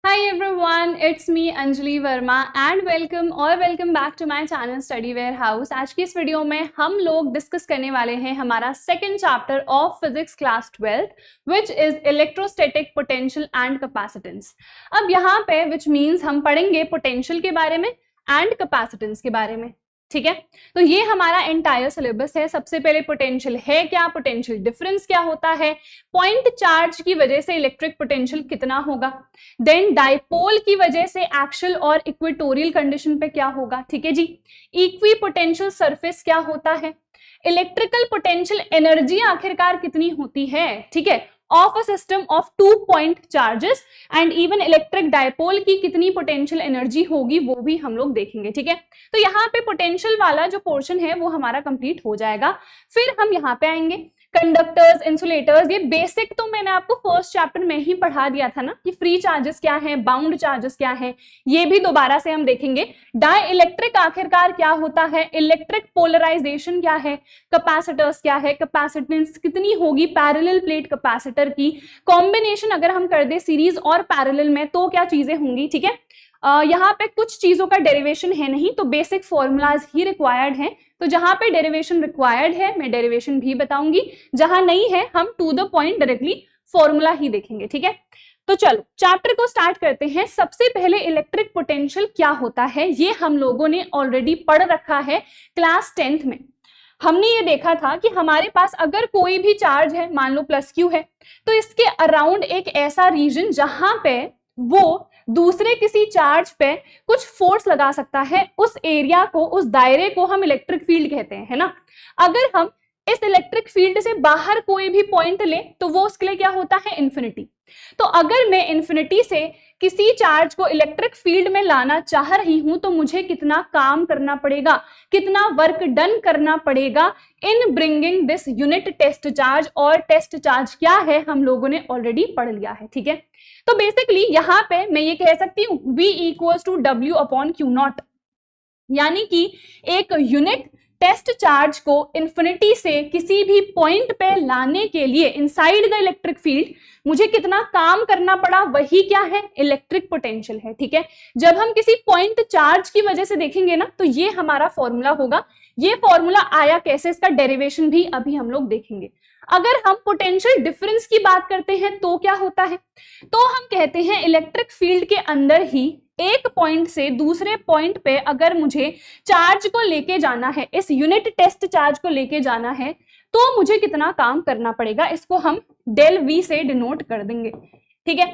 Hi everyone, it's me Anjali Verma and welcome back to my channel Study Warehouse। आज की इस video में हम लोग डिस्कस करने वाले हैं हमारा second chapter of physics class 12 which is electrostatic potential and capacitance. अब यहाँ पे विच मीन्स हम पढ़ेंगे पोटेंशियल के बारे में एंड कैपेसिटेंस के बारे में, ठीक है। तो ये हमारा एंटायर सिलेबस है। सबसे पहले पोटेंशियल है क्या, पोटेंशियल डिफरेंस क्या होता है, पॉइंट चार्ज की वजह से इलेक्ट्रिक पोटेंशियल कितना होगा, देन डाइपोल की वजह से एक्सियल और इक्वेटोरियल कंडीशन पे क्या होगा, ठीक है जी। इक्वी पोटेंशियल सरफेस क्या होता है, इलेक्ट्रिकल पोटेंशियल एनर्जी आखिरकार कितनी होती है, ठीक है, of a system of 2 point charges and even electric dipole की कितनी पोटेंशियल एनर्जी होगी वो भी हम लोग देखेंगे, ठीक है। तो यहाँ पे पोटेंशियल वाला जो पोर्शन है वो हमारा कंप्लीट हो जाएगा। फिर हम यहाँ पे आएंगे कंडक्टर्स, इंसुलेटर्स। ये बेसिक तो मैंने आपको फर्स्ट चैप्टर में ही पढ़ा दिया था ना कि फ्री चार्जेस क्या है, बाउंड चार्जेस क्या है, ये भी दोबारा से हम देखेंगे। डाई इलेक्ट्रिक आखिरकार क्या होता है, इलेक्ट्रिक पोलराइजेशन क्या है, कैपेसिटर्स क्या है, कैपेसिटेंस कितनी होगी पैरेलल प्लेट कैपेसिटर की, कॉम्बिनेशन अगर हम कर दे सीरीज और पैरेलल में तो क्या चीजें होंगी, ठीक है। यहाँ पे कुछ चीजों का डेरिवेशन है नहीं, तो बेसिक फॉर्मूलाज ही रिक्वायर्ड हैं। तो जहां पे डेरिवेशन रिक्वायर्ड है मैं डेरिवेशन भी बताऊंगी, जहां नहीं है हम to the point directly formula ही देखेंगे, ठीक है। तो चलो चैप्टर को स्टार्ट करते हैं। सबसे पहले इलेक्ट्रिक पोटेंशियल क्या होता है ये हम लोगों ने ऑलरेडी पढ़ रखा है क्लास 10th में। हमने ये देखा था कि हमारे पास अगर कोई भी चार्ज है, मान लो प्लस क्यू है, तो इसके अराउंड एक ऐसा रीजन जहां पे वो दूसरे किसी चार्ज पे कुछ फोर्स लगा सकता है, उस एरिया को, उस दायरे को हम इलेक्ट्रिक फील्ड कहते हैं, है ना। अगर हम इस इलेक्ट्रिक फील्ड से बाहर कोई भी पॉइंट ले तो वो उसके लिए क्या होता है, इन्फिनिटी। तो अगर मैं इन्फिनिटी से किसी चार्ज को इलेक्ट्रिक फील्ड में लाना चाह रही हूं तो मुझे कितना काम करना पड़ेगा, कितना वर्क डन करना पड़ेगा in bringing this unit test charge. और टेस्ट चार्ज क्या है हम लोगों ने ऑलरेडी पढ़ लिया है, ठीक है। तो बेसिकली यहां पे मैं ये कह सकती हूं V equals to W upon q naught, यानी कि एक यूनिट टेस्ट चार्ज को इंफिनिटी से किसी भी पॉइंट पे लाने के लिए इनसाइड द इलेक्ट्रिक फील्ड मुझे कितना काम करना पड़ा, वही क्या है, इलेक्ट्रिक पोटेंशियल है, ठीक है। जब हम किसी पॉइंट चार्ज की वजह से देखेंगे ना तो ये हमारा फॉर्मूला होगा। ये फॉर्मूला आया कैसे, इसका डेरिवेशन भी अभी हम लोग देखेंगे। अगर हम पोटेंशियल डिफरेंस की बात करते हैं तो क्या होता है, तो हम कहते हैं इलेक्ट्रिक फील्ड के अंदर ही एक पॉइंट से दूसरे पॉइंट पे अगर मुझे चार्ज को लेके जाना है, इस यूनिट टेस्ट चार्ज को लेके जाना है, तो मुझे कितना काम करना पड़ेगा, इसको हम डेल V से डिनोट कर देंगे, ठीक है।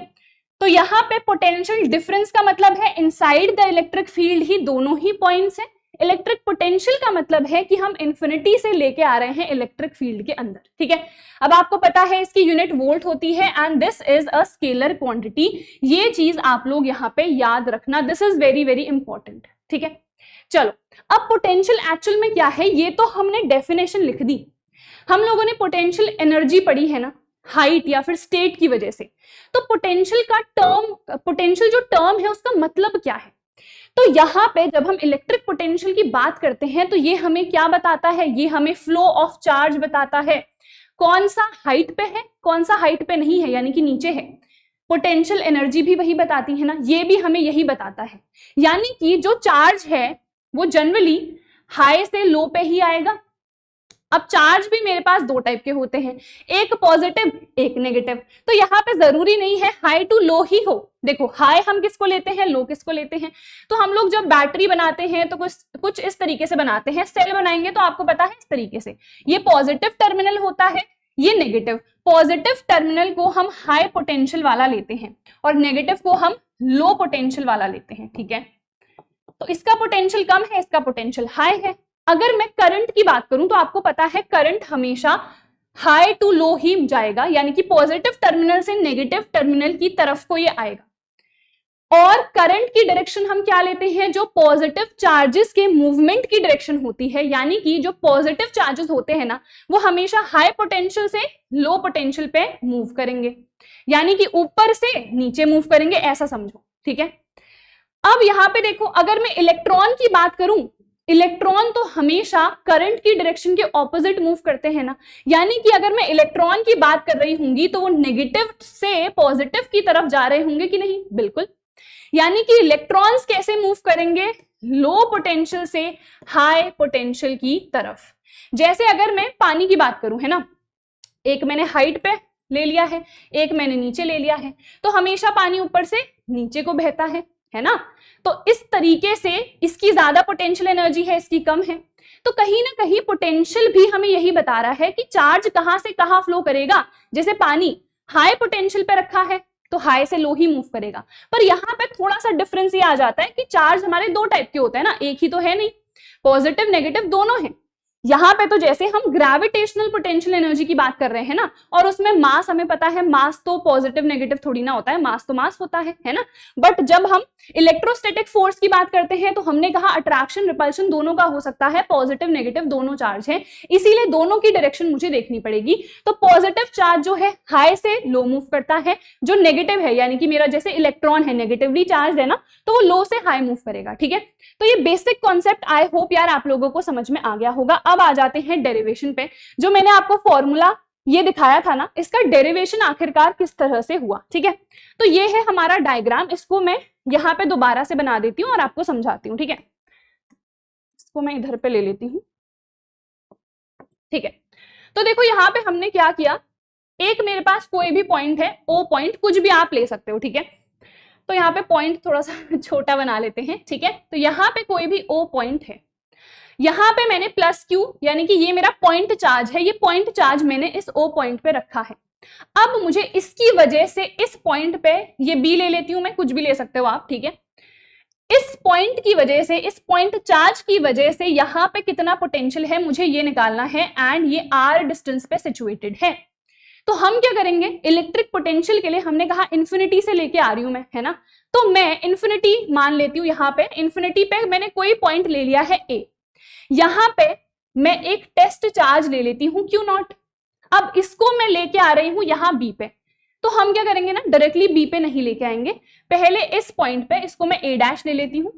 तो यहाँ पे पोटेंशियल डिफरेंस का मतलब है इनसाइड द इलेक्ट्रिक फील्ड ही दोनों ही पॉइंट्स हैं। इलेक्ट्रिक पोटेंशियल का मतलब है कि हम इंफिनिटी से लेके आ रहे हैं इलेक्ट्रिक फील्ड के अंदर, ठीक है। अब आपको पता है इसकी यूनिट वोल्ट होती है and this is a scalar quantity. ये चीज आप लोग यहाँ पे याद रखना, this is very very important, ठीक है। चलो अब पोटेंशियल एक्चुअल में क्या है ये तो हमने डेफिनेशन लिख दी। हम लोगों ने पोटेंशियल एनर्जी पढ़ी है ना, हाइट या फिर स्टेट की वजह से। तो पोटेंशियल का टर्म, पोटेंशियल जो टर्म है उसका मतलब क्या है, तो यहाँ पे जब हम इलेक्ट्रिक पोटेंशियल की बात करते हैं तो ये हमें क्या बताता है, ये हमें फ्लो ऑफ चार्ज बताता है। कौन सा हाइट पे है, कौन सा हाइट पे नहीं है, यानी कि नीचे है। पोटेंशियल एनर्जी भी वही बताती है ना, ये भी हमें यही बताता है। यानी कि जो चार्ज है वो जनरली हाई से लो पे ही आएगा। अब चार्ज भी मेरे पास दो टाइप के होते हैं, एक पॉजिटिव एक नेगेटिव। तो यहाँ पे जरूरी नहीं है हाई टू लो ही हो। देखो हाई हम किसको लेते हैं, लो किसको लेते हैं। तो हम लोग जब बैटरी बनाते हैं तो कुछ इस तरीके से बनाते हैं, सेल बनाएंगे तो आपको पता है इस तरीके से, ये पॉजिटिव टर्मिनल होता है, ये नेगेटिव। पॉजिटिव टर्मिनल को हम हाई पोटेंशियल वाला लेते हैं और नेगेटिव को हम लो पोटेंशियल वाला लेते हैं, ठीक है। तो इसका पोटेंशियल कम है, इसका पोटेंशियल हाई है। अगर मैं करंट की बात करूं तो आपको पता है करंट हमेशा हाई टू लो ही जाएगा, यानी कि पॉजिटिव टर्मिनल से नेगेटिव टर्मिनल की तरफ को ये आएगा। और करंट की डायरेक्शन हम क्या लेते हैं, जो पॉजिटिव चार्जेस के मूवमेंट की डायरेक्शन होती है, यानी कि जो पॉजिटिव चार्जेस होते हैं ना वो हमेशा हाई पोटेंशियल से लो पोटेंशियल पे मूव करेंगे, यानी कि ऊपर से नीचे मूव करेंगे, ऐसा समझो, ठीक है। अब यहाँ पे देखो अगर मैं इलेक्ट्रॉन की बात करूं, इलेक्ट्रॉन तो हमेशा करंट की डायरेक्शन के ऑपोजिट मूव करते हैं ना, यानी कि अगर मैं इलेक्ट्रॉन की बात कर रही होंगी तो वो नेगेटिव से पॉजिटिव की तरफ जा रहे होंगे कि नहीं, बिल्कुल। यानी कि इलेक्ट्रॉन्स कैसे मूव करेंगे, लो पोटेंशियल से हाई पोटेंशियल की तरफ। जैसे अगर मैं पानी की बात करूं, है ना, एक मैंने हाइट पे ले लिया है, एक मैंने नीचे ले लिया है, तो हमेशा पानी ऊपर से नीचे को बहता है ना। तो इस तरीके से इसकी ज्यादा पोटेंशियल एनर्जी है, इसकी कम है। तो कहीं ना कहीं पोटेंशियल भी हमें यही बता रहा है कि चार्ज कहां से कहां फ्लो करेगा। जैसे पानी हाई पोटेंशियल पे रखा है तो हाई से लो ही मूव करेगा। पर यहाँ पे थोड़ा सा डिफरेंस ये आ जाता है कि चार्ज हमारे दो टाइप के होते हैं ना, एक ही तो है नहीं, पॉजिटिव नेगेटिव दोनों हैं। यहाँ पे तो जैसे हम ग्रेविटेशनल पोटेंशियल एनर्जी की बात कर रहे हैं ना, और उसमें मास हमें पता है, मास तो पॉजिटिव नेगेटिव थोड़ी ना होता है, मास तो मास होता है ना। बट जब हम इलेक्ट्रोस्टैटिक फोर्स की बात करते हैं तो हमने कहा अट्रैक्शन रिपल्शन दोनों का हो सकता है, पॉजिटिव नेगेटिव दोनों चार्ज है, इसीलिए दोनों की डायरेक्शन मुझे देखनी पड़ेगी। तो पॉजिटिव चार्ज जो है हाई से लो मूव करता है, जो नेगेटिव है यानी कि मेरा जैसे इलेक्ट्रॉन है नेगेटिवली चार्ज है ना, तो वो लो से हाई मूव करेगा। ठीक है, तो ये बेसिक कॉन्सेप्ट आई होप यार आप लोगों को समझ में आ गया होगा। अब आ जाते हैं डेरिवेशन पे। जो मैंने आपको फॉर्मूला ये दिखाया था ना, इसका डेरिवेशन आखिरकार किस तरह से हुआ। ठीक है, तो ये है हमारा डायग्राम, इसको मैं यहाँ पे दोबारा से बना देती हूँ और आपको समझाती हूँ। ठीक है, इसको मैं इधर पे ले लेती हूँ। ठीक है, तो देखो यहाँ पे हमने क्या किया, एक मेरे पास कोई भी पॉइंट है, ओ पॉइंट, कुछ भी आप ले सकते हो। ठीक है, तो यहाँ पे पॉइंट थोड़ा सा छोटा बना लेते हैं। ठीक है, तो यहाँ पे कोई भी ओ पॉइंट है, यहाँ पे मैंने प्लस क्यू यानी कि ये मेरा पॉइंट चार्ज है, ये पॉइंट चार्ज मैंने इस ओ पॉइंट पे रखा है। अब मुझे इसकी वजह से इस पॉइंट पे ये बी ले लेती हूं मैं, कुछ भी ले सकते हो आप। ठीक है, इस पॉइंट की वजह से, इस पॉइंट चार्ज की वजह से यहाँ पे कितना पोटेंशियल है मुझे ये निकालना है, एंड ये आर डिस्टेंस पे सिचुएटेड है। तो हम क्या करेंगे, इलेक्ट्रिक पोटेंशियल के लिए हमने कहा इन्फिनिटी से लेके आ रही हूं मैं, है ना, तो मैं इन्फिनिटी मान लेती हूँ। यहाँ पे इन्फिनिटी पे मैंने कोई पॉइंट ले लिया है ए, यहाँ पे मैं एक टेस्ट चार्ज ले लेती हूँ क्यू नॉट। अब इसको मैं लेके आ रही हूं यहाँ बी पे, तो हम क्या करेंगे ना, डायरेक्टली बी पे नहीं लेके आएंगे, पहले इस पॉइंट पे इसको मैं ए डैश ले लेती हूँ,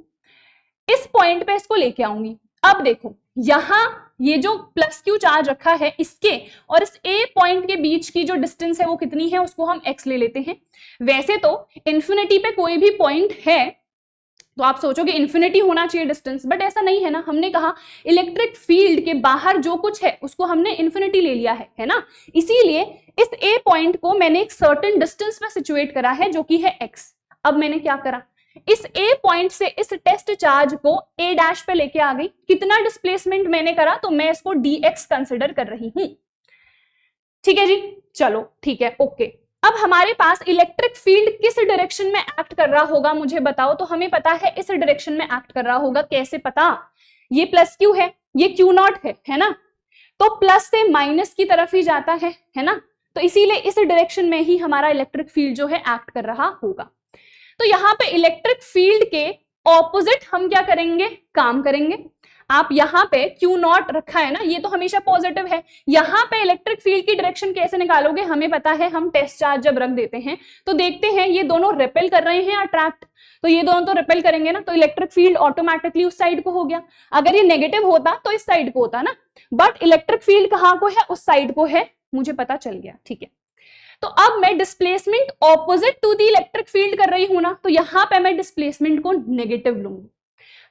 इस पॉइंट पे इसको लेके आऊंगी। अब देखो यहाँ ये जो प्लस क्यू चार्ज रखा है, इसके और इस ए पॉइंट के बीच की जो डिस्टेंस है वो कितनी है, उसको हम एक्स ले लेते हैं। वैसे तो इन्फिनिटी पे कोई भी पॉइंट है तो आप सोचोगे इन्फिनिटी होना चाहिए डिस्टेंस, बट ऐसा नहीं है ना। हमने कहा इलेक्ट्रिक फील्ड के बाहर जो कुछ है उसको हमने इन्फिनिटी ले लिया है ना, इसीलिए इस ए पॉइंट को मैंने एक सर्टेन डिस्टेंस पे सिचुएट करा है जो कि है एक्स। अब मैंने क्या करा, इस ए पॉइंट से इस टेस्ट चार्ज को ए डैश पे लेके आ गई। कितना डिस्प्लेसमेंट मैंने करा, तो मैं इसको dx कंसिडर कर रही हूं। ठीक है जी, चलो ठीक है, ओके। अब हमारे पास इलेक्ट्रिक फील्ड किस डायरेक्शन में एक्ट कर रहा होगा मुझे बताओ। तो हमें पता है इस डायरेक्शन में एक्ट कर रहा होगा। कैसे पता, ये प्लस क्यू है, ये क्यू नॉट है ना, तो प्लस से माइनस की तरफ ही जाता है ना, तो इसीलिए इस डायरेक्शन में ही हमारा इलेक्ट्रिक फील्ड जो है एक्ट कर रहा होगा। तो यहाँ पे इलेक्ट्रिक फील्ड के ऑपोजिट हम क्या करेंगे, काम करेंगे। आप यहाँ पे क्यू नॉट रखा है ना, ये तो हमेशा पॉजिटिव है, यहाँ पे इलेक्ट्रिक फील्ड की डायरेक्शन कैसे निकालोगे, हमें पता है हम टेस्ट चार्ज जब रख देते हैं तो देखते हैं ये दोनों रिपेल कर रहे हैं अट्रैक्ट, तो ये दोनों तो रिपेल करेंगे ना, तो इलेक्ट्रिक फील्ड ऑटोमेटिकली उस साइड को हो गया। अगर ये नेगेटिव होता तो इस साइड को होता ना, बट इलेक्ट्रिक फील्ड कहाँ को है, उस साइड को है, मुझे पता चल गया। ठीक है, तो अब मैं displacement opposite to the electric field कर रही हूं ना, तो यहां पे मैं डिस्प्लेसमेंट को नेगेटिव लूंगी।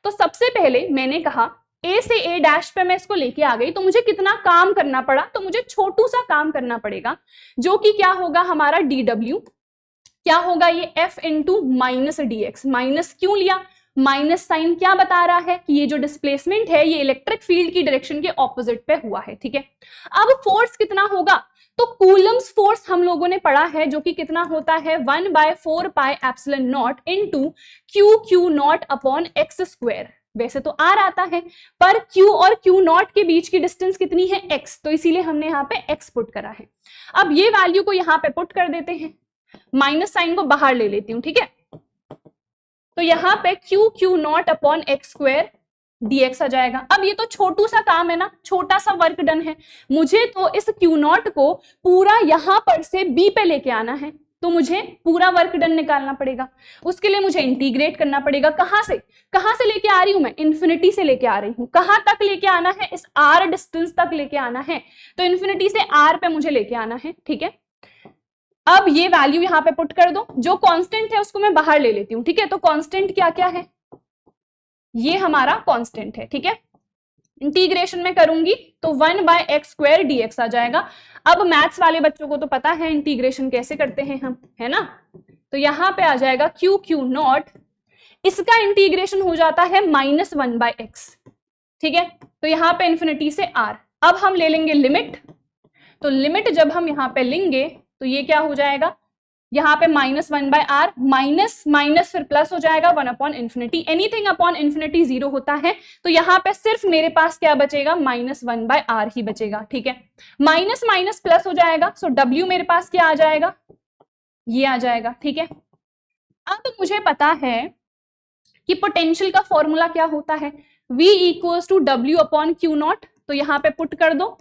तो सबसे पहले मैंने कहा ए से ए डैश पे मैं इसको लेके आ गई, तो मुझे कितना काम करना पड़ा, तो मुझे छोटू सा काम करना पड़ेगा जो कि क्या होगा हमारा dw, क्या होगा ये f into minus dx। Minus क्यों लिया, माइनस साइन क्या बता रहा है कि ये जो डिस्प्लेसमेंट है ये इलेक्ट्रिक फील्ड की डायरेक्शन के ऑपोजिट पे हुआ है। ठीक है, अब फोर्स कितना होगा, तो कूलम्स फोर्स हम लोगों ने पढ़ा है जो कि कितना होता है 1/4 pi epsilon not into Q not upon x square. वैसे तो आर आता है, पर Q और Q नॉट के बीच की डिस्टेंस कितनी है x, तो इसीलिए हमने यहाँ पे x पुट करा है। अब ये वैल्यू को यहाँ पे पुट कर देते हैं, माइनस साइन को बाहर ले लेती हूँ। ठीक है, तो यहाँ पे Q not upon x square dx आ जाएगा। अब ये तो छोटू सा काम है ना, छोटा सा वर्क डन है, मुझे तो इस Q नॉट को पूरा यहाँ पर से B पे लेके आना है, तो मुझे पूरा वर्क डन निकालना पड़ेगा। उसके लिए मुझे इंटीग्रेट करना पड़ेगा। कहां से लेके आ रही हूं मैं, इन्फिनिटी से लेके आ रही हूं। कहां तक लेके आना है, इस r डिस्टेंस तक लेके आना है, तो इन्फिनिटी से r पे मुझे लेके आना है। ठीक है, अब ये वैल्यू यहाँ पे पुट कर दो, जो कांस्टेंट है उसको मैं बाहर ले लेती हूँ, ठीक है। तो कांस्टेंट क्या क्या है, ये हमारा कांस्टेंट है, ठीक है। इंटीग्रेशन में करूंगी तो 1/x² dx आ जाएगा। अब मैथ्स वाले बच्चों को तो पता है इंटीग्रेशन कैसे करते हैं हम, है ना। तो यहां पे आ जाएगा Q0, इसका इंटीग्रेशन हो जाता है -1/x, ठीक है। तो यहां पे इंफिनिटी से r। अब हम ले लेंगे लिमिट, तो लिमिट जब हम यहां पे लेंगे तो ये क्या हो जाएगा, यहाँ पे -1/r, माइनस माइनस फिर प्लस हो जाएगा 1/∞। एनीथिंग अपॉन इन्फिनिटी 0 होता है, तो यहाँ पे सिर्फ मेरे पास क्या बचेगा, -1/r ही बचेगा, ठीक है। माइनस माइनस प्लस हो जाएगा, सो w मेरे पास क्या आ जाएगा, ये आ जाएगा, ठीक है। अब मुझे पता है कि पोटेंशियल का फॉर्मूला क्या होता है, v = W/Q0। तो यहाँ पे पुट कर दो,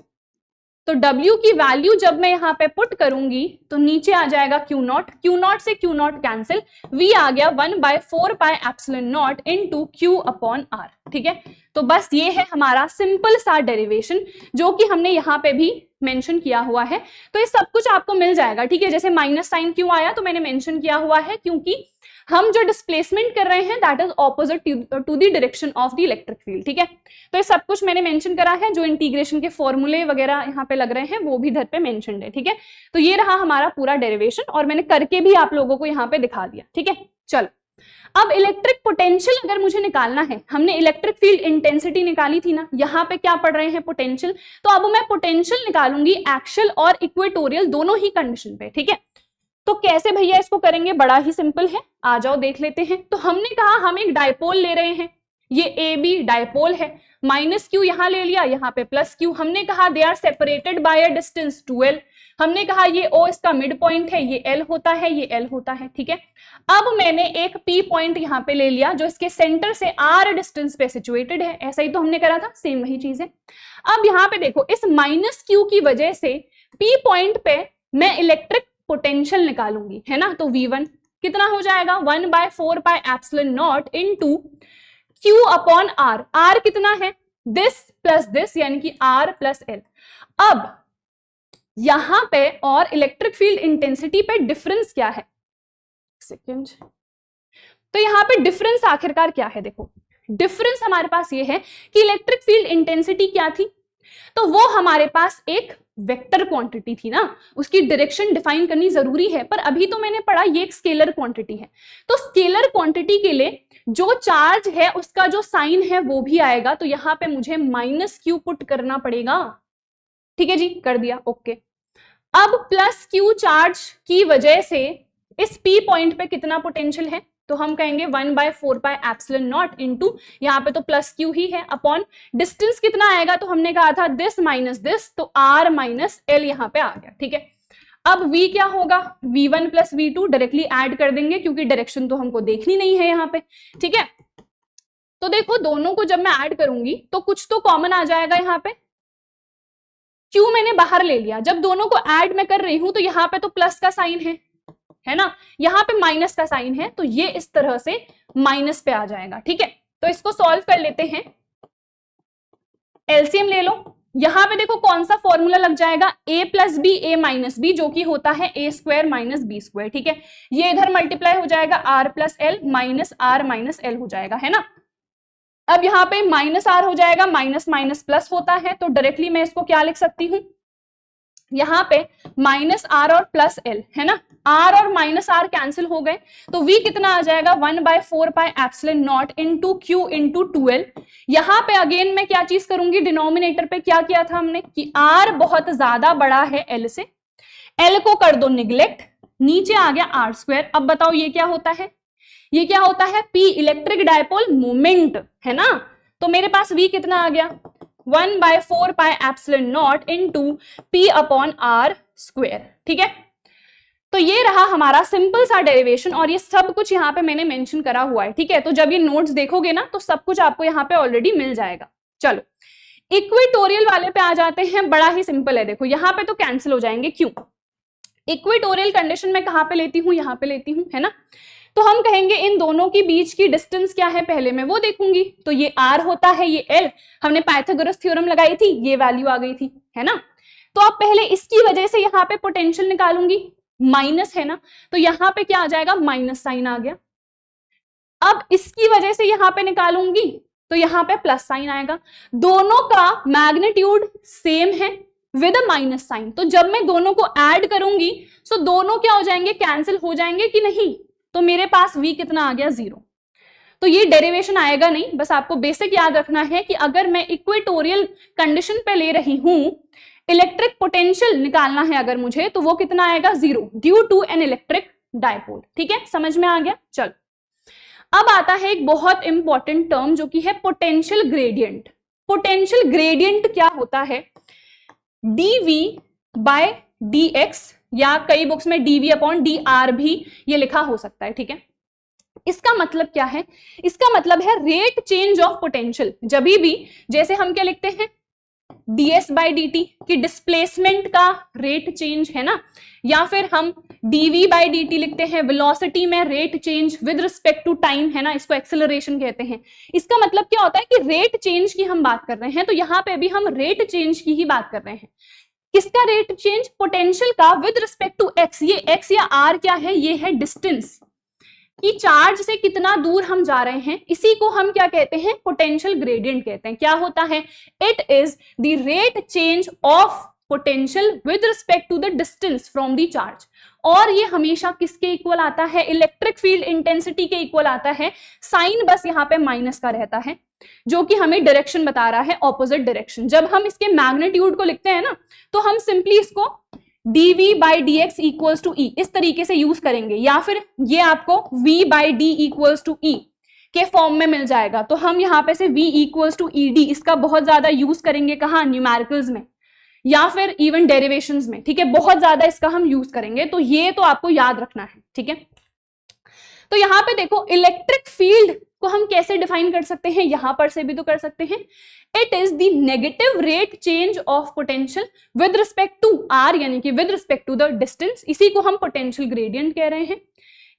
तो W की वैल्यू जब मैं यहाँ पे पुट करूंगी तो नीचे आ जाएगा Q0, Q0 से Q0 कैंसिल, V आ गया 1/4πε0 इंटू Q/r, ठीक है। तो बस ये है हमारा सिंपल सा डेरिवेशन, जो कि हमने यहाँ पे भी मेंशन किया हुआ है। तो ये सब कुछ आपको मिल जाएगा, ठीक है। जैसे माइनस साइन क्यों आया, तो मैंने मेंशन किया हुआ है क्योंकि हम जो डिस्प्लेसमेंट कर रहे हैं that is opposite to the direction of the electric field, ठीक है। तो ये सब कुछ मैंने मेंशन करा है, जो इंटीग्रेशन के फॉर्मूले वगैरह यहाँ पे लग रहे हैं वो भी इधर पे मेंशनड है, ठीक है। तो ये रहा हमारा पूरा डेरिवेशन, और मैंने करके भी आप लोगों को यहाँ पे दिखा दिया, ठीक है। चलो, अब इलेक्ट्रिक पोटेंशियल अगर मुझे निकालना है, हमने इलेक्ट्रिक फील्ड इंटेंसिटी निकाली थी ना, यहाँ पे क्या पढ़ रहे हैं, पोटेंशियल। तो अब मैं पोटेंशियल निकालूंगी एक्सियल और इक्वेटोरियल दोनों ही कंडीशन पे, ठीक है। तो कैसे भैया इसको करेंगे, बड़ा ही सिंपल है, आ जाओ देख लेते हैं। तो हमने कहा हम एक डायपोल ले रहे हैं, ये AB डायपोल है, -q यहां ले लिया, यहाँ पे +q। हमने कहा they are separated by a distance 2l। हमने कहा ये O इसका मिड पॉइंट है, ये L होता है, ये L होता है, ठीक है। अब मैंने एक P पॉइंट यहाँ पे ले लिया जो इसके सेंटर से r डिस्टेंस पे सिचुएटेड है, ऐसा ही तो हमने करा था, सेम वही चीज है। अब यहाँ पे देखो, इस -q की वजह से P पॉइंट पे मैं इलेक्ट्रिक पोटेंशियल निकालूंगी, है ना। तो V1 कितना हो जाएगा, 1/4πε0 इंटू Q/r। r कितना है, दिस प्लस दिस, यानी कि r प्लस l। अब यहां पे और इलेक्ट्रिक फील्ड इंटेंसिटी पे डिफरेंस क्या है, सेकेंड। तो यहां पे डिफरेंस आखिरकार क्या है, देखो डिफरेंस हमारे पास ये है कि इलेक्ट्रिक फील्ड इंटेंसिटी क्या थी, तो वो हमारे पास एक वेक्टर क्वांटिटी थी ना, उसकी डायरेक्शन डिफाइन करनी जरूरी है। पर अभी तो मैंने पढ़ा ये एक स्केलर क्वांटिटी है, तो स्केलर क्वांटिटी के लिए जो चार्ज है उसका जो साइन है वो भी आएगा, तो यहां पे मुझे -q पुट करना पड़ेगा, ठीक है जी, कर दिया, ओके। अब +q चार्ज की वजह से इस P पॉइंट पे कितना पोटेंशियल है, तो हम कहेंगे 1/4πε0 इंटू, यहाँ पे तो +q ही है, अपॉन डिस्टेंस कितना आएगा, तो हमने कहा था दिस माइनस दिस, तो r माइनस l यहाँ पे आ गया, ठीक है। अब v क्या होगा, v1 + v2 डायरेक्टली ऐड कर देंगे क्योंकि डायरेक्शन तो हमको देखनी नहीं है यहाँ पे, ठीक है। तो देखो दोनों को जब मैं ऐड करूंगी तो कुछ तो कॉमन आ जाएगा, यहाँ पे q मैंने बाहर ले लिया, जब दोनों को ऐड मैं कर रही हूं तो यहाँ पे तो प्लस का साइन है ना, यहाँ पे माइनस का साइन है, तो ये इस तरह से माइनस पे आ जाएगा, ठीक है। तो इसको सॉल्व कर लेते हैं, एलसीएम ले लो। यहाँ पे देखो कौन सा फॉर्मूला लग जाएगा, a + b a - b, जो कि होता है a² - b², ठीक है। ये इधर मल्टीप्लाई हो जाएगा r + l minus r minus l हो जाएगा, है ना। अब यहाँ पे -r हो जाएगा, माइनस माइनस प्लस होता है, तो डायरेक्टली मैं इसको क्या लिख सकती हूँ, यहाँ पे -r और +l, है ना। r और -r कैंसिल हो गए, तो v कितना आ जाएगा, 1/4πε0 इंटू q इंटू 2l। यहाँ पे अगेन मैं क्या चीज करूंगी, डिनोमिनेटर पे क्या किया था हमने कि r बहुत ज्यादा बड़ा है l से, l को कर दो निग्लेक्ट, नीचे आ गया r²। अब बताओ ये क्या होता है, ये क्या होता है, P इलेक्ट्रिक डायपोल मोमेंट, है ना। तो मेरे पास v कितना आ गया, 1/4πε0 इंटू P/r², ठीक है। तो ये रहा हमारा सिंपल सा डेरिवेशन, और ये सब कुछ यहाँ पे मैंने मेंशन करा हुआ है, ठीक है। तो जब ये नोट्स देखोगे ना तो सब कुछ आपको यहाँ पे ऑलरेडी मिल जाएगा। चलो इक्वेटोरियल वाले पे आ जाते हैं, बड़ा ही सिंपल है, देखो यहाँ पे तो कैंसिल हो जाएंगे, क्यों, इक्वेटोरियल कंडीशन में कहाँ पे लेती हूँ, यहाँ पे लेती हूँ, है ना। तो हम कहेंगे इन दोनों की बीच की डिस्टेंस क्या है, पहले मैं वो देखूंगी, तो ये r होता है, ये l, हमने पाइथागोरस थ्योरम लगाई थी, ये वैल्यू आ गई थी, है ना। तो अब पहले इसकी वजह से यहाँ पे पोटेंशियल निकालूंगी, माइनस है ना, तो यहां पे क्या आ जाएगा, माइनस साइन आ गया। अब इसकी वजह से यहां पे निकालूंगी तो यहां पे प्लस साइन आएगा। दोनों का मैग्नीट्यूड सेम है विद अ माइनस साइन, तो जब मैं दोनों को ऐड करूंगी तो दोनों क्या हो जाएंगे, कैंसिल हो जाएंगे कि नहीं, तो मेरे पास v कितना आ गया, 0। तो ये डेरिवेशन आएगा नहीं, बस आपको बेसिक याद रखना है कि अगर मैं इक्वेटोरियल कंडीशन पे ले रही हूं, इलेक्ट्रिक पोटेंशियल निकालना है अगर मुझे, तो वो कितना आएगा, 0 due to an electric dipole. ठीक है, समझ में आ गया। चल अब आता है एक बहुत इंपॉर्टेंट टर्म जो कि है पोटेंशियल ग्रेडियंट। पोटेंशियल ग्रेडियंट क्या होता है, dv बाय dx, या कई बुक्स में dv अपॉन dr भी ये लिखा हो सकता है। ठीक है, इसका मतलब क्या है, इसका मतलब है रेट चेंज ऑफ पोटेंशियल। जब भी जैसे हम क्या लिखते हैं, ds बाई dt की डिस्प्लेसमेंट का रेट चेंज है ना, या फिर हम dv बाई dt लिखते हैं वेलोसिटी में rate change with respect to time, है ना, इसको एक्सेलरेशन कहते हैं। इसका मतलब क्या होता है कि रेट चेंज की हम बात कर रहे हैं, तो यहां पे भी हम रेट चेंज की ही बात कर रहे हैं। किसका रेट चेंज, पोटेंशियल का विद रिस्पेक्ट टू x। ये x या r क्या है, ये है डिस्टेंस, कि चार्ज से कितना दूर हम जा रहे हैं, इसी को हम क्या कहते हैं, पोटेंशियल ग्रेडियंट कहते हैं। क्या होता है, it is the rate change of potential with respect to the distance from the charge. और ये हमेशा किसके इक्वल आता है, इलेक्ट्रिक फील्ड इंटेंसिटी के इक्वल आता है। साइन बस यहाँ पे माइनस का रहता है, जो कि हमें डायरेक्शन बता रहा है, ऑपोजिट डायरेक्शन। जब हम इसके मैग्नीट्यूड को लिखते हैं ना, तो हम सिंपली इसको dv by d x equals to e इस तरीके से यूज करेंगे, या फिर ये आपको v by d equals to e के फॉर्म में मिल जाएगा। तो हम यहाँ पे से v equals to E D इसका बहुत ज्यादा यूज करेंगे, कहाँ, न्यूमेरिकल्स में या फिर इवन डेरिवेशंस में। ठीक है, बहुत ज्यादा इसका हम यूज करेंगे, तो ये तो आपको याद रखना है। ठीक है, तो यहाँ पे देखो इलेक्ट्रिक फील्ड को हम कैसे डिफाइन कर सकते हैं, यहां पर से भी तो कर सकते हैं। It is the negative rate change of potential with respect to R, यानी कि with respect to the distance, इसी को हम पोटेंशियल ग्रेडियंट कह रहे हैं।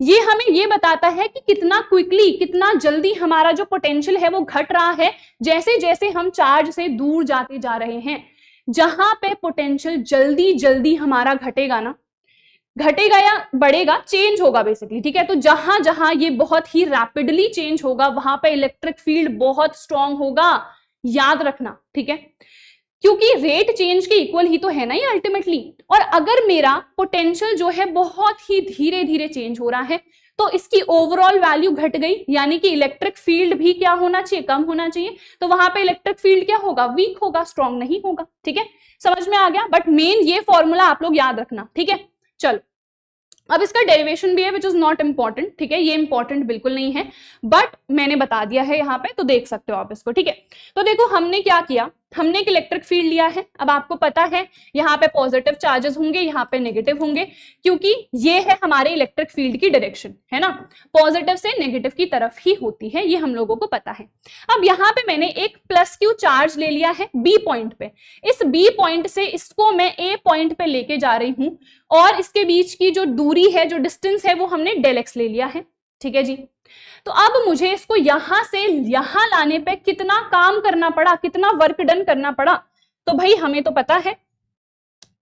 ये हमें ये बताता है कि कितना क्विकली, कितना जल्दी हमारा जो पोटेंशियल है वो घट रहा है, जैसे जैसे हम चार्ज से दूर जाते जा रहे हैं। जहां पे पोटेंशियल जल्दी जल्दी हमारा घटेगा ना, घटेगा या बढ़ेगा, चेंज होगा बेसिकली। ठीक है, तो जहां जहां ये बहुत ही रैपिडली चेंज होगा, वहां पे इलेक्ट्रिक फील्ड बहुत स्ट्रांग होगा, याद रखना। ठीक है, क्योंकि रेट चेंज के इक्वल ही तो है ना ये अल्टीमेटली। और अगर मेरा पोटेंशियल जो है बहुत ही धीरे धीरे चेंज हो रहा है, तो इसकी ओवरऑल वैल्यू घट गई, यानी कि इलेक्ट्रिक फील्ड भी क्या होना चाहिए, कम होना चाहिए। तो वहां पे इलेक्ट्रिक फील्ड क्या होगा, वीक होगा, स्ट्रांग नहीं होगा। ठीक है, समझ में आ गया। बट मेन ये फॉर्मूला आप लोग याद रखना। ठीक है, चलो अब इसका डेरिवेशन भी है विच इज नॉट इंपॉर्टेंट। ठीक है, ये इंपॉर्टेंट बिल्कुल नहीं है, बट मैंने बता दिया है यहाँ पे, तो देख सकते हो आप इसको। ठीक है, तो देखो हमने क्या किया, हमने एक इलेक्ट्रिक फील्ड लिया है। अब आपको पता है यहाँ पे पॉजिटिव चार्जेस होंगे, यहाँ पे नेगेटिव होंगे, क्योंकि ये है हमारे इलेक्ट्रिक फील्ड की डायरेक्शन, है ना, पॉजिटिव से नेगेटिव की तरफ ही होती है, ये हम लोगों को पता है। अब यहाँ पे मैंने एक प्लस क्यू चार्ज ले लिया है बी पॉइंट पे। इस बी पॉइंट से इसको मैं ए पॉइंट पे लेके जा रही हूँ, और इसके बीच की जो दूरी है, जो डिस्टेंस है, वो हमने डेल एक्स ले लिया है। ठीक है जी, तो अब मुझे इसको यहां से यहां लाने पे कितना काम करना पड़ा, कितना वर्क डन करना पड़ा, तो भाई हमें तो पता है,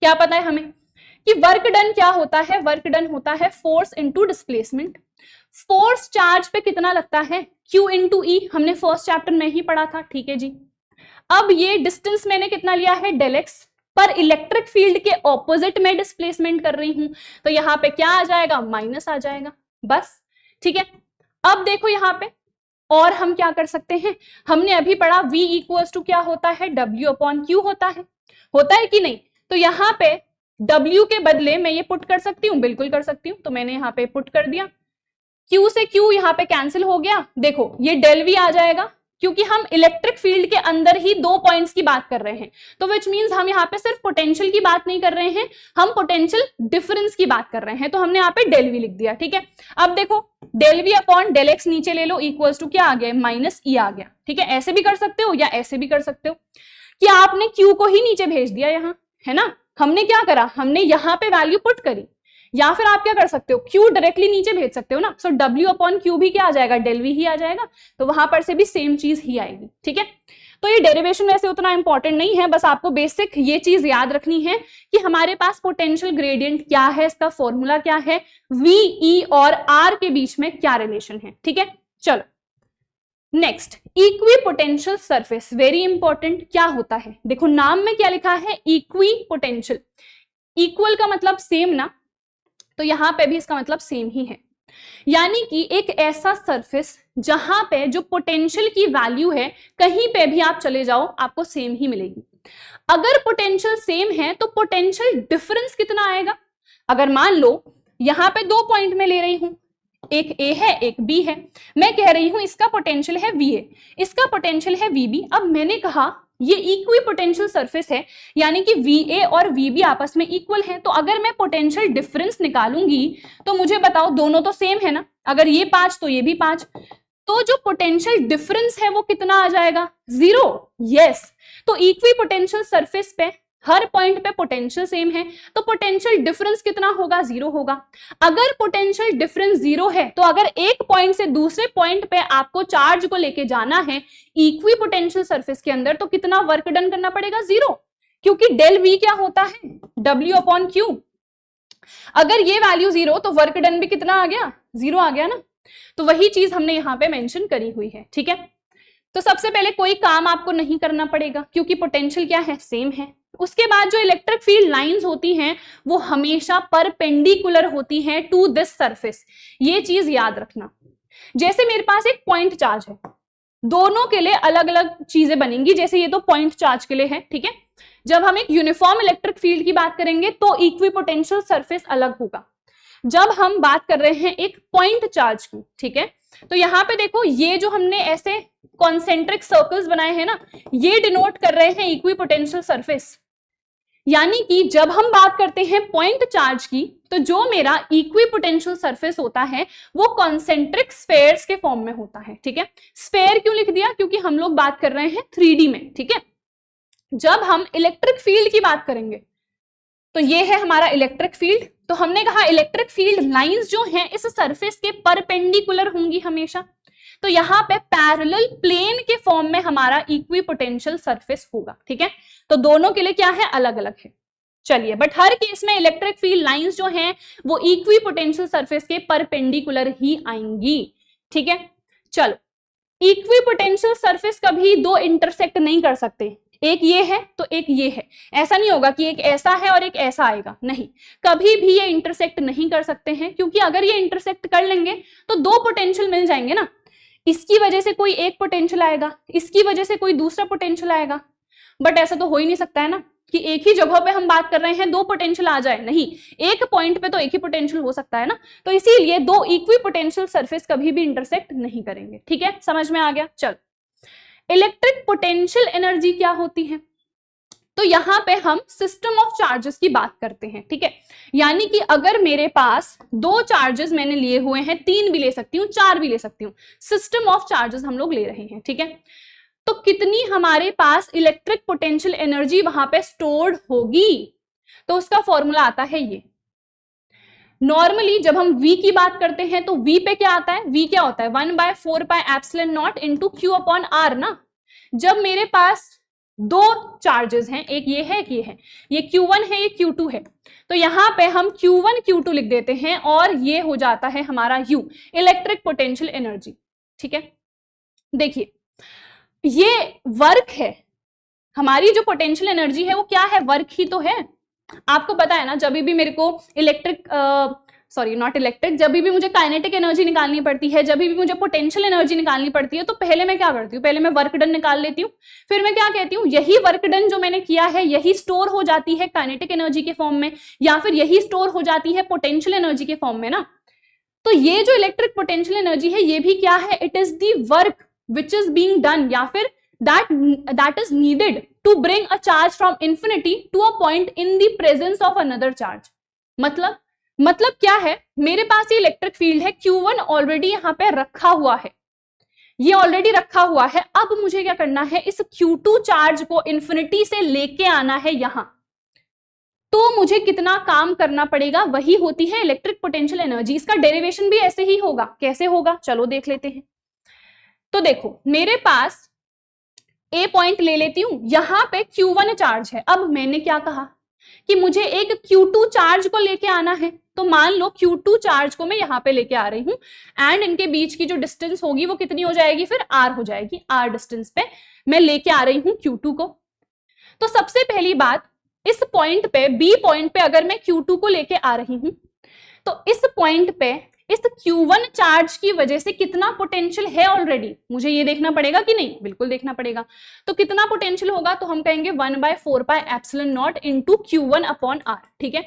क्या पता है हमें कि वर्क डन क्या होता है, वर्क डन होता है force into displacement. Force charge पे कितना लगता है, Q इंटू ई, हमने फर्स्ट चैप्टर में ही पढ़ा था। ठीक है जी, अब ये डिस्टेंस मैंने कितना लिया है, डेल एक्स, पर इलेक्ट्रिक फील्ड के ऑपोजिट में डिस्प्लेसमेंट कर रही हूं, तो यहां पे क्या आ जाएगा, माइनस आ जाएगा, बस। ठीक है, अब देखो यहाँ पे और हम क्या कर सकते हैं, हमने अभी पढ़ा V इक्वल्स टू क्या होता है, W अपॉन Q होता है कि नहीं। तो यहाँ पे W के बदले मैं ये पुट कर सकती हूँ, बिल्कुल कर सकती हूँ, तो मैंने यहाँ पे पुट कर दिया। Q से Q यहाँ पे कैंसिल हो गया, देखो ये डेल V आ जाएगा, क्योंकि हम इलेक्ट्रिक फील्ड के अंदर ही दो पॉइंट्स की बात कर रहे हैं। तो विच मींस हम यहाँ पे सिर्फ पोटेंशियल की बात नहीं कर रहे हैं, हम पोटेंशियल डिफरेंस की बात कर रहे हैं, तो हमने यहाँ पे डेल वी लिख दिया। ठीक है, अब देखो del V upon del X नीचे ले लो, इक्वल्स टू क्या आ गया, माइनस ई आ गया। ठीक है, ऐसे भी कर सकते हो या ऐसे भी कर सकते हो, कि आपने क्यू को ही नीचे भेज दिया यहाँ, है ना। हमने क्या करा, हमने यहाँ पे वैल्यू पुट करी, या फिर आप क्या कर सकते हो, Q डायरेक्टली नीचे भेज सकते हो ना। सो W अपॉन Q भी क्या आ जाएगा, डेल V ही आ जाएगा, तो वहां पर से भी सेम चीज ही आएगी। ठीक है, तो ये डेरिवेशन वैसे उतना इंपॉर्टेंट नहीं है, बस आपको बेसिक ये चीज याद रखनी है कि हमारे पास पोटेंशियल ग्रेडियंट क्या है, इसका फॉर्मूला क्या है, वी, ई और आर के बीच में क्या रिलेशन है। ठीक है, चलो next, equi potential surface, very important. क्या होता है, देखो नाम में क्या लिखा है, इक्वी पोटेंशियल। इक्वल का मतलब सेम ना, तो यहां पे भी इसका मतलब सेम ही है, यानी कि एक ऐसा सरफेस जहां पे जो पोटेंशियल की वैल्यू है कहीं पे भी आप चले जाओ आपको सेम ही मिलेगी। अगर पोटेंशियल सेम है तो पोटेंशियल डिफरेंस कितना आएगा, अगर मान लो यहां पे 2 पॉइंट में ले रही हूं, एक ए है एक बी है, मैं कह रही हूं इसका पोटेंशियल है वी ए, इसका पोटेंशियल है वी बी। अब मैंने कहा ये इक्वी पोटेंशियल सरफेस है, यानी कि वी ए और वी बी आपस में इक्वल है, तो अगर मैं पोटेंशियल डिफरेंस निकालूंगी तो मुझे बताओ दोनों तो सेम है ना, अगर ये 5 तो ये भी 5, तो जो पोटेंशियल डिफरेंस है वो कितना आ जाएगा, 0। यस, तो इक्वी पोटेंशियल सरफेस पे हर पॉइंट पे पोटेंशियल सेम है, तो पोटेंशियल डिफरेंस कितना होगा, 0 होगा। अगर पोटेंशियल डिफरेंस 0 है तो अगर एक पॉइंट से दूसरे पॉइंट पे आपको चार्ज को लेके जाना है इक्वी पोटेंशियल सरफेस के अंदर, तो कितना वर्क डन करना पड़ेगा, 0, क्योंकि डेल वी क्या होता है, W/Q। अगर ये वैल्यू 0 तो वर्क डन भी कितना आ गया, 0 आ गया ना। तो वही चीज हमने यहां पे मेंशन करी हुई है। ठीक है, तो सबसे पहले कोई काम आपको नहीं करना पड़ेगा क्योंकि पोटेंशियल क्या है, सेम है। उसके बाद जो इलेक्ट्रिक फील्ड लाइंस होती हैं वो हमेशा परपेंडिकुलर होती हैं टू दिस सरफेस, ये चीज याद रखना। जैसे मेरे पास एक पॉइंट चार्ज है, दोनों के लिए अलग अलग चीजें बनेंगी, जैसे ये तो पॉइंट चार्ज के लिए है, ठीक है। जब हम एक यूनिफॉर्म इलेक्ट्रिक फील्ड की बात करेंगे तो इक्विपोटेंशियल सरफेस अलग होगा। जब हम बात कर रहे हैं एक पॉइंट चार्ज की, ठीक है, तो यहां पे देखो ये जो हमने ऐसे कॉन्सेंट्रिक सर्कल्स बनाए हैं ना, ये डिनोट कर रहे हैं इक्विपोटेंशियल सरफेस। यानी कि जब हम बात करते हैं पॉइंट चार्ज की, तो जो मेरा इक्विपोटेंशियल सरफेस होता है वो कॉन्सेंट्रिक स्फेयर्स के फॉर्म में होता है। ठीक है, स्फेयर क्यों लिख दिया, क्योंकि हम लोग बात कर रहे हैं 3D में। ठीक है, जब हम इलेक्ट्रिक फील्ड की बात करेंगे तो ये है हमारा इलेक्ट्रिक फील्ड, तो हमने कहा इलेक्ट्रिक फील्ड लाइंस जो हैं इस सरफेस के परपेंडिकुलर होंगी हमेशा, तो यहां पे पैरेलल प्लेन के फॉर्म में हमारा इक्विपोटेंशियल सरफेस होगा। ठीक है, तो दोनों के लिए क्या है, अलग अलग है। चलिए, बट हर केस में इलेक्ट्रिक फील्ड लाइंस जो हैं वो इक्विपोटेंशियल सरफेस के परपेंडिकुलर ही आएंगी। ठीक है, चलो, इक्विपोटेंशियल सरफेस कभी दो इंटरसेक्ट नहीं कर सकते, एक ये है तो एक ये है, ऐसा नहीं होगा कि एक ऐसा है और एक ऐसा आएगा, नहीं, कभी भी ये इंटरसेक्ट नहीं कर सकते हैं, क्योंकि अगर ये इंटरसेक्ट कर लेंगे तो दो पोटेंशियल मिल जाएंगे ना, इसकी वजह से कोई एक पोटेंशियल आएगा, इसकी वजह से कोई दूसरा पोटेंशियल आएगा। बट ऐसा तो हो ही नहीं सकता है ना कि एक ही जगह पे हम बात कर रहे हैं दो पोटेंशियल आ जाए, नहीं, एक पॉइंट पे तो एक ही पोटेंशियल हो सकता है ना, तो इसीलिए दो इक्वी पोटेंशियल सरफेस कभी भी इंटरसेक्ट नहीं करेंगे। ठीक है, समझ में आ गया। चल, इलेक्ट्रिक पोटेंशियल एनर्जी क्या होती है, तो यहां पे हम सिस्टम ऑफ चार्जेस की बात करते हैं। ठीक है, यानी कि अगर मेरे पास दो चार्जेस मैंने लिए हुए हैं, 3 भी ले सकती हूँ, 4 भी ले सकती हूँ, सिस्टम ऑफ चार्जेस हम लोग ले रहे हैं। ठीक है, तो कितनी हमारे पास इलेक्ट्रिक पोटेंशियल एनर्जी वहां पे स्टोर्ड होगी, तो उसका फॉर्मूला आता है ये। नॉर्मली जब हम V की बात करते हैं तो V पे क्या आता है, V क्या होता है, 1/4πε0 इंटू Q/R ना। जब मेरे पास दो चार्जेस हैं, एक ये है एक ये है, ये Q1 है ये Q2 है, तो यहां पे हम Q1 Q2 लिख देते हैं और ये हो जाता है हमारा U, इलेक्ट्रिक पोटेंशियल एनर्जी। ठीक है, देखिए ये वर्क है, हमारी जो पोटेंशियल एनर्जी है वो क्या है, वर्क ही तो है। आपको पता है ना, जब भी मेरे को जब भी मुझे काइनेटिक एनर्जी निकालनी पड़ती है, जब भी मुझे पोटेंशियल एनर्जी निकालनी पड़ती है, तो पहले मैं क्या करती हूँ, पहले मैं वर्क डन निकाल लेती हूँ, फिर मैं क्या कहती हूँ, यही वर्क डन जो मैंने किया है यही स्टोर हो जाती है काइनेटिक एनर्जी के फॉर्म में, या फिर यही स्टोर हो जाती है पोटेंशियल एनर्जी के फॉर्म में ना। तो ये जो इलेक्ट्रिक पोटेंशियल एनर्जी है ये भी क्या है, it is the work which is being done, या फिर that is needed to bring a charge from infinity to a point in the presence of another charge। मतलब क्या है, मेरे पास ये इलेक्ट्रिक फील्ड है, Q1 ऑलरेडी यहाँ पे रखा हुआ है, ये ऑलरेडी रखा हुआ है, अब मुझे क्या करना है, इस Q2 चार्ज को इन्फिनिटी से लेके आना है यहां, तो मुझे कितना काम करना पड़ेगा, वही होती है इलेक्ट्रिक पोटेंशियल एनर्जी। इसका डेरिवेशन भी ऐसे ही होगा, कैसे होगा, चलो देख लेते हैं। तो देखो, मेरे पास ए पॉइंट ले लेती हूं, यहां पे Q1 चार्ज है। अब मैंने क्या कहा कि मुझे एक Q2 चार्ज को लेके आना है, तो मान लो Q2 चार्ज को मैं यहां पे लेके आ रही हूं एंड इनके बीच की जो डिस्टेंस होगी वो कितनी हो जाएगी, फिर R हो जाएगी। R डिस्टेंस पे मैं लेके आ रही हूं Q2 को। तो सबसे पहली बात, इस पॉइंट पे B पॉइंट पे अगर मैं Q2 को लेके आ रही हूं तो इस पॉइंट पे इस Q1 चार्ज की वजह से कितना पोटेंशियल है ऑलरेडी, मुझे ये देखना पड़ेगा कि नहीं, बिल्कुल देखना पड़ेगा। तो कितना पोटेंशियल होगा, तो हम कहेंगे 1/4πε0 इंटू Q1 अपॉन R। ठीक है,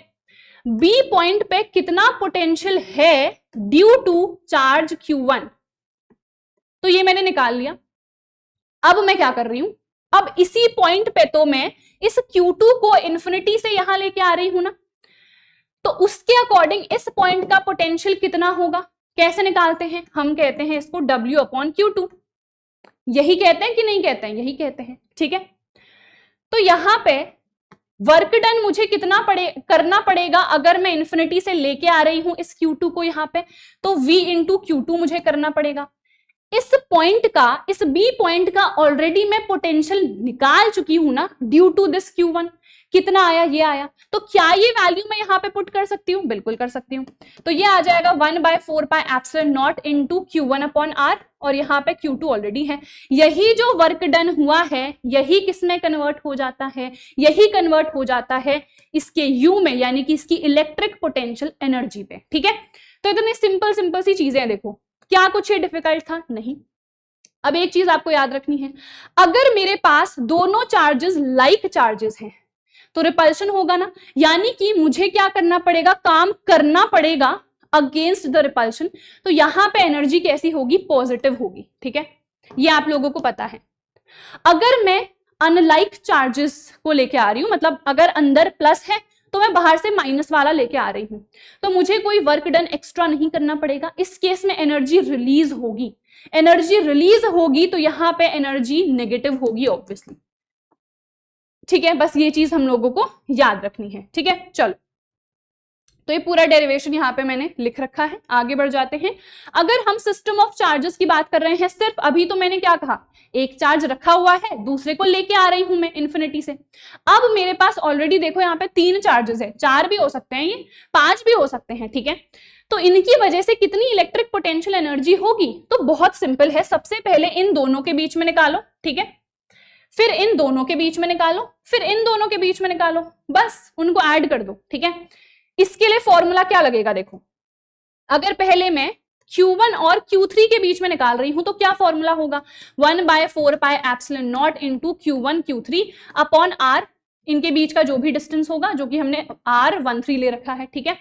B पॉइंट पे कितना पोटेंशियल है ड्यू टू चार्ज Q1, तो ये मैंने निकाल लिया। अब मैं क्या कर रही हूं, अब इसी पॉइंट पे तो मैं इस Q2 को इन्फिनिटी से यहां लेके आ रही हूं ना, तो उसके अकॉर्डिंग इस पॉइंट का पोटेंशियल कितना होगा, कैसे निकालते हैं, हम कहते हैं इसको W अपॉन Q2। यही कहते हैं कि नहीं कहते हैं, यही कहते हैं। ठीक है, तो यहां पे वर्क डन मुझे कितना करना पड़ेगा, अगर मैं इन्फिनिटी से लेके आ रही हूं इस Q2 को यहां पे, तो V इंटू Q2 मुझे करना पड़ेगा। इस पॉइंट का, इस B पॉइंट का ऑलरेडी मैं पोटेंशियल निकाल चुकी हूं ना ड्यू टू दिस Q1, कितना आया, ये आया। तो क्या ये वैल्यू मैं यहां पे पुट कर सकती हूँ, बिल्कुल कर सकती हूँ। तो ये आ जाएगा 1/4πε0 इंटू Q1 अपॉन R, और यहाँ पे Q2 ऑलरेडी है। यही जो वर्क डन हुआ है यही किस में कन्वर्ट हो जाता है, यही कन्वर्ट हो जाता है इसके U में, यानी कि इसकी इलेक्ट्रिक पोटेंशियल एनर्जी पे। ठीक है, तो इतनी सिंपल सिंपल सी चीजें देखो, क्या कुछ ये डिफिकल्ट था, नहीं। अब एक चीज आपको याद रखनी है, अगर मेरे पास दोनों चार्जेस लाइक चार्जेस हैं तो रिपल्शन होगा ना, यानी कि मुझे क्या करना पड़ेगा, काम करना पड़ेगा अगेंस्ट द रिपल्शन। तो यहां पे एनर्जी कैसी होगी, पॉजिटिव होगी। ठीक है, ये आप लोगों को पता है। अगर मैं अनलाइक चार्जेस को लेके आ रही हूं, मतलब अगर अंदर प्लस है तो मैं बाहर से माइनस वाला लेके आ रही हूं, तो मुझे कोई वर्क डन एक्स्ट्रा नहीं करना पड़ेगा। इस केस में एनर्जी रिलीज होगी, एनर्जी रिलीज होगी तो यहां पे एनर्जी नेगेटिव होगी ऑब्वियसली। ठीक है, बस ये चीज हम लोगों को याद रखनी है। ठीक है, चलो, तो ये पूरा डेरिवेशन यहाँ पे मैंने लिख रखा है। आगे बढ़ जाते हैं। अगर हम सिस्टम ऑफ चार्जेस की बात कर रहे हैं, सिर्फ अभी तो मैंने क्या कहा, एक चार्ज रखा हुआ है, दूसरे को लेके आ रही हूं मैं इन्फिनिटी से। अब मेरे पास ऑलरेडी देखो यहाँ पे 3 चार्जेस है, 4 भी हो सकते हैं, ये 5 भी हो सकते हैं। ठीक है, तो इनकी वजह से कितनी इलेक्ट्रिक पोटेंशियल एनर्जी होगी, तो बहुत सिंपल है। सबसे पहले इन दोनों के बीच में निकालो, ठीक है, फिर इन दोनों के बीच में निकालो, फिर इन दोनों के बीच में निकालो, बस उनको ऐड कर दो। ठीक है, इसके लिए फॉर्मूला क्या लगेगा, देखो, अगर पहले मैं Q1 और Q3 के बीच में निकाल रही हूं तो क्या फॉर्मूला होगा, 1/4πε0 into Q1 Q3 upon R, इनके बीच का जो भी डिस्टेंस होगा, जो कि हमने R13 ले रखा है। ठीक है,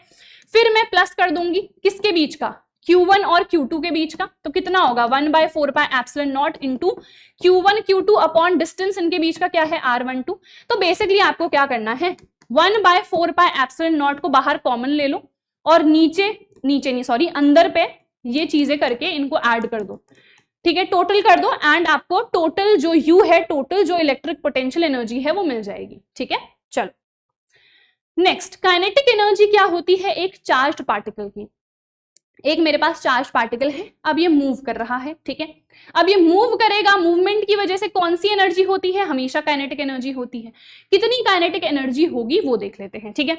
फिर मैं प्लस कर दूंगी किसके बीच का, Q1 और Q2 के बीच का, तो कितना होगा 1/4πε0 into Q1 Q2 upon distance इनके बीच का क्या है, R12। तो बेसिकली आपको क्या करना है, 1/4πε0 को बाहर कॉमन ले लो और नीचे नहीं सॉरी अंदर पे ये चीजें करके इनको ऐड कर दो। ठीक है, टोटल कर दो एंड आपको टोटल जो U है, टोटल जो इलेक्ट्रिक पोटेंशियल एनर्जी है वो मिल जाएगी। ठीक है, चलो नेक्स्ट, काइनेटिक एनर्जी क्या होती है एक चार्ज्ड पार्टिकल की। एक मेरे पास चार्ज पार्टिकल है, अब ये मूव कर रहा है। ठीक है, अब ये मूव करेगा, मूवमेंट की वजह से कौन सी एनर्जी होती है, हमेशा काइनेटिक एनर्जी होती है। कितनी काइनेटिक एनर्जी होगी वो देख लेते हैं। ठीक है,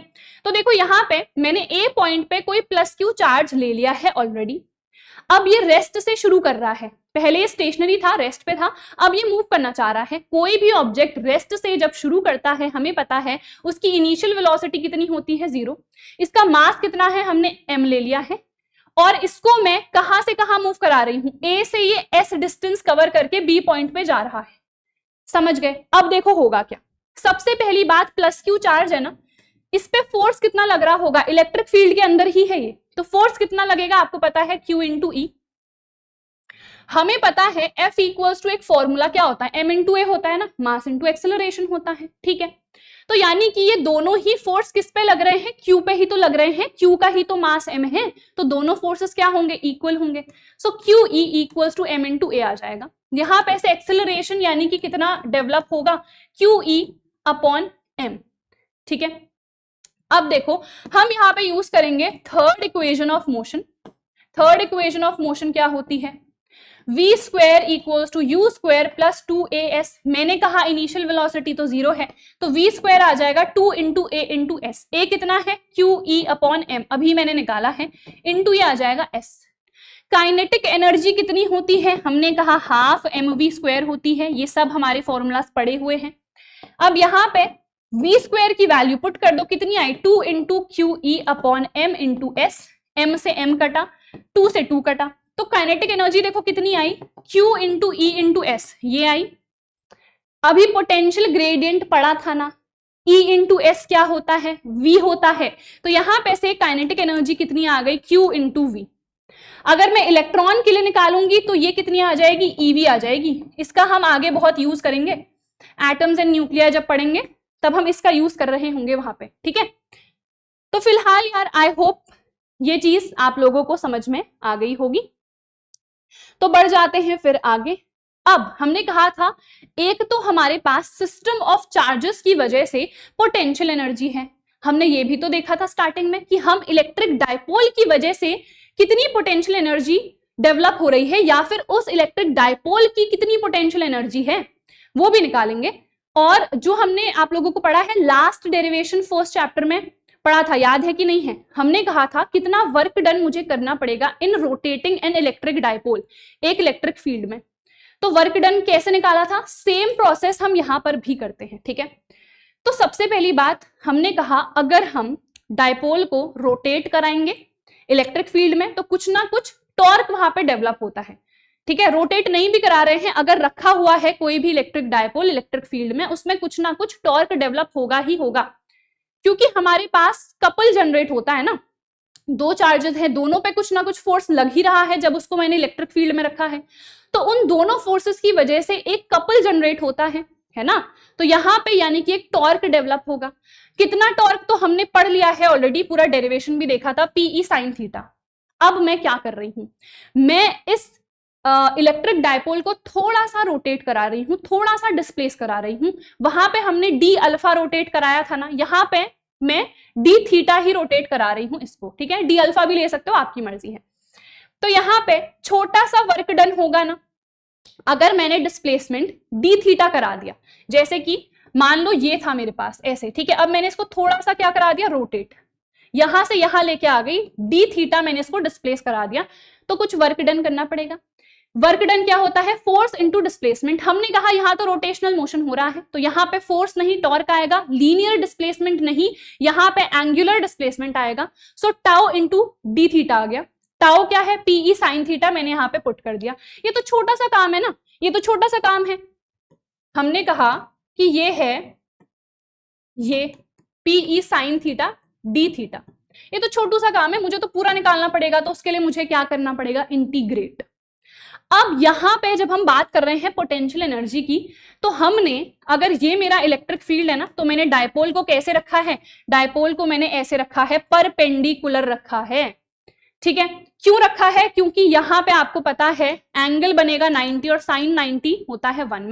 तो देखो यहाँ पे मैंने ए पॉइंट पे कोई +Q चार्ज ले लिया है ऑलरेडी। अब ये रेस्ट से शुरू कर रहा है, पहले स्टेशनरी था, रेस्ट पे था, अब ये मूव करना चाह रहा है। कोई भी ऑब्जेक्ट रेस्ट से जब शुरू करता है, हमें पता है उसकी इनिशियल वेलोसिटी कितनी होती है, 0। इसका मास कितना है, हमने m ले लिया है, और इसको मैं कहां से कहां मूव करा रही हूं, ए से ये s डिस्टेंस कवर करके बी पॉइंट पे जा रहा है। समझ गए? अब देखो होगा क्या। सबसे पहली बात, +Q चार्ज है ना, इस पे फोर्स कितना लग रहा होगा, इलेक्ट्रिक फील्ड के अंदर ही है ये, तो फोर्स कितना लगेगा आपको पता है, Q इंटू E। हमें पता है F इक्वल्स टू एक फॉर्मूला क्या होता है, M इंटू A होता है ना, मास इंटू एक्सेलरेशन होता है। ठीक है, तो यानी कि ये दोनों ही फोर्स किस पे लग रहे हैं, Q पे ही तो लग रहे हैं, Q का ही तो मास M है, तो दोनों फोर्सेस क्या होंगे, इक्वल होंगे। So QE equals to M into A आ जाएगा। यहाँ पे से एक्सेलरेशन यानी कि कितना डेवलप होगा, QE अपॉन M। ठीक है, अब देखो हम यहाँ पे यूज करेंगे third equation of motion. Third equation of motion क्या होती है, v square equals to u square plus 2as। मैंने कहा इनिशियल वेलोसिटी तो 0 है, तो v स्क्वायर आ जाएगा 2 into a into s। a कितना है, QE अपॉन m, अभी मैंने निकाला है, इंटू ये आ जाएगा s। काइनेटिक एनर्जी कितनी होती है, हमने कहा हाफ mv स्क्वायर होती है। ये सब हमारे फॉर्मूलाज पड़े हुए हैं। अब यहाँ पे v स्क्वायर की वैल्यू पुट कर दो, कितनी आई, 2 into QE upon m into s। m से m कटा, 2 से 2 कटा, तो काइनेटिक एनर्जी देखो कितनी आई, Q into E into S, ये आई। अभी पोटेंशियल ग्रेडियंट पड़ा था ना, E इंटू S क्या होता है, V होता है, तो यहां पे से काइनेटिक एनर्जी कितनी आ गई, Q इंटू V। अगर मैं इलेक्ट्रॉन के लिए निकालूंगी तो ये कितनी आ जाएगी, EV आ जाएगी। इसका हम आगे बहुत यूज करेंगे, एटम्स एंड न्यूक्लियर जब पढ़ेंगे तब हम इसका यूज कर रहे होंगे वहां पे, ठीक है। तो फिलहाल यार आई होप ये चीज आप लोगों को समझ में आ गई होगी। तो बढ़ जाते हैं फिर आगे। अब हमने कहा था एक तो हमारे पास सिस्टम ऑफ चार्जेस की वजह से पोटेंशियल एनर्जी है। हमने ये भी तो देखा था स्टार्टिंग में कि हम इलेक्ट्रिक डायपोल की वजह से कितनी पोटेंशियल एनर्जी डेवलप हो रही है, या फिर उस इलेक्ट्रिक डायपोल की कितनी पोटेंशियल एनर्जी है, वो भी निकालेंगे। और जो हमने आप लोगों को पढ़ा है लास्ट डेरिवेशन फर्स्ट चैप्टर में पढ़ा था, याद है कि नहीं है, हमने कहा था कितना वर्क डन मुझे करना पड़ेगा in rotating N electric dipole, एक इलेक्ट्रिक फील्ड में। तो वर्क डन कैसे निकाला था, सेम प्रोसेस हम यहां पर भी करते हैं, ठीक है। तो सबसे पहली बात हमने कहा अगर हम डायपोल को रोटेट कराएंगे इलेक्ट्रिक फील्ड में तो कुछ ना कुछ टॉर्क वहां पे डेवलप होता है, ठीक है। रोटेट नहीं भी करा रहे हैं, अगर रखा हुआ है कोई भी इलेक्ट्रिक डायपोल इलेक्ट्रिक फील्ड में, उसमें कुछ ना कुछ टॉर्क डेवलप होगा ही होगा, क्योंकि हमारे पास कपल जनरेट होता है ना, दो चार्जेस हैं, दोनों पे कुछ ना कुछ फोर्स लग ही रहा है जब उसको मैंने इलेक्ट्रिक फील्ड में रखा है, तो उन दोनों फोर्सेस की वजह से एक कपल जनरेट होता है ना। तो यहाँ पे यानी कि एक टॉर्क डेवलप होगा। कितना टॉर्क तो हमने पढ़ लिया है ऑलरेडी, पूरा डेरिवेशन भी देखा था, PE sin थीटा। अब मैं क्या कर रही हूं, मैं इस इलेक्ट्रिक डायपोल को थोड़ा सा रोटेट करा रही हूं, थोड़ा सा डिस्प्लेस करा रही हूं। वहां पे हमने डी अल्फा रोटेट कराया था ना, यहाँ पे मैं डी थीटा ही रोटेट करा रही हूं इसको, ठीक है। डी अल्फा भी ले सकते हो, आपकी मर्जी है। तो यहाँ पे छोटा सा वर्क डन होगा ना, अगर मैंने डिस्प्लेसमेंट डी थीटा करा दिया, जैसे कि मान लो ये था मेरे पास ऐसे, ठीक है। अब मैंने इसको थोड़ा सा क्या करा दिया, रोटेट, यहां से यहां लेके आ गई, डी थीटा मैंने इसको डिस्प्लेस करा दिया, तो कुछ वर्क डन करना पड़ेगा। वर्क डन क्या होता है, फोर्स इनटू डिस्प्लेसमेंट। हमने कहा यहां तो रोटेशनल मोशन हो रहा है, तो यहां पे फोर्स नहीं टॉर्क आएगा, लीनियर डिस्प्लेसमेंट नहीं, यहां पे एंगुलर डिस्प्लेसमेंट आएगा। So tau into d theta आ गया। टाउ क्या है, PE sin थीटा, मैंने यहां पे पुट कर दिया। ये तो छोटा सा काम है ना, ये तो छोटा सा काम है। हमने कहा कि ये है, ये PE sin theta D theta, ये तो छोटू सा काम है, मुझे तो पूरा निकालना पड़ेगा, तो उसके लिए मुझे क्या करना पड़ेगा, इंटीग्रेट। अब यहां पे जब हम बात कर रहे हैं पोटेंशियल एनर्जी की, तो हमने अगर ये मेरा इलेक्ट्रिक फील्ड है ना, तो मैंने डायपोल को कैसे रखा है, डायपोल को मैंने ऐसे रखा है, परपेंडिकुलर रखा है, ठीक है। क्यों रखा है, क्योंकि यहां पे आपको पता है एंगल बनेगा 90 और साइन 90 होता है 1,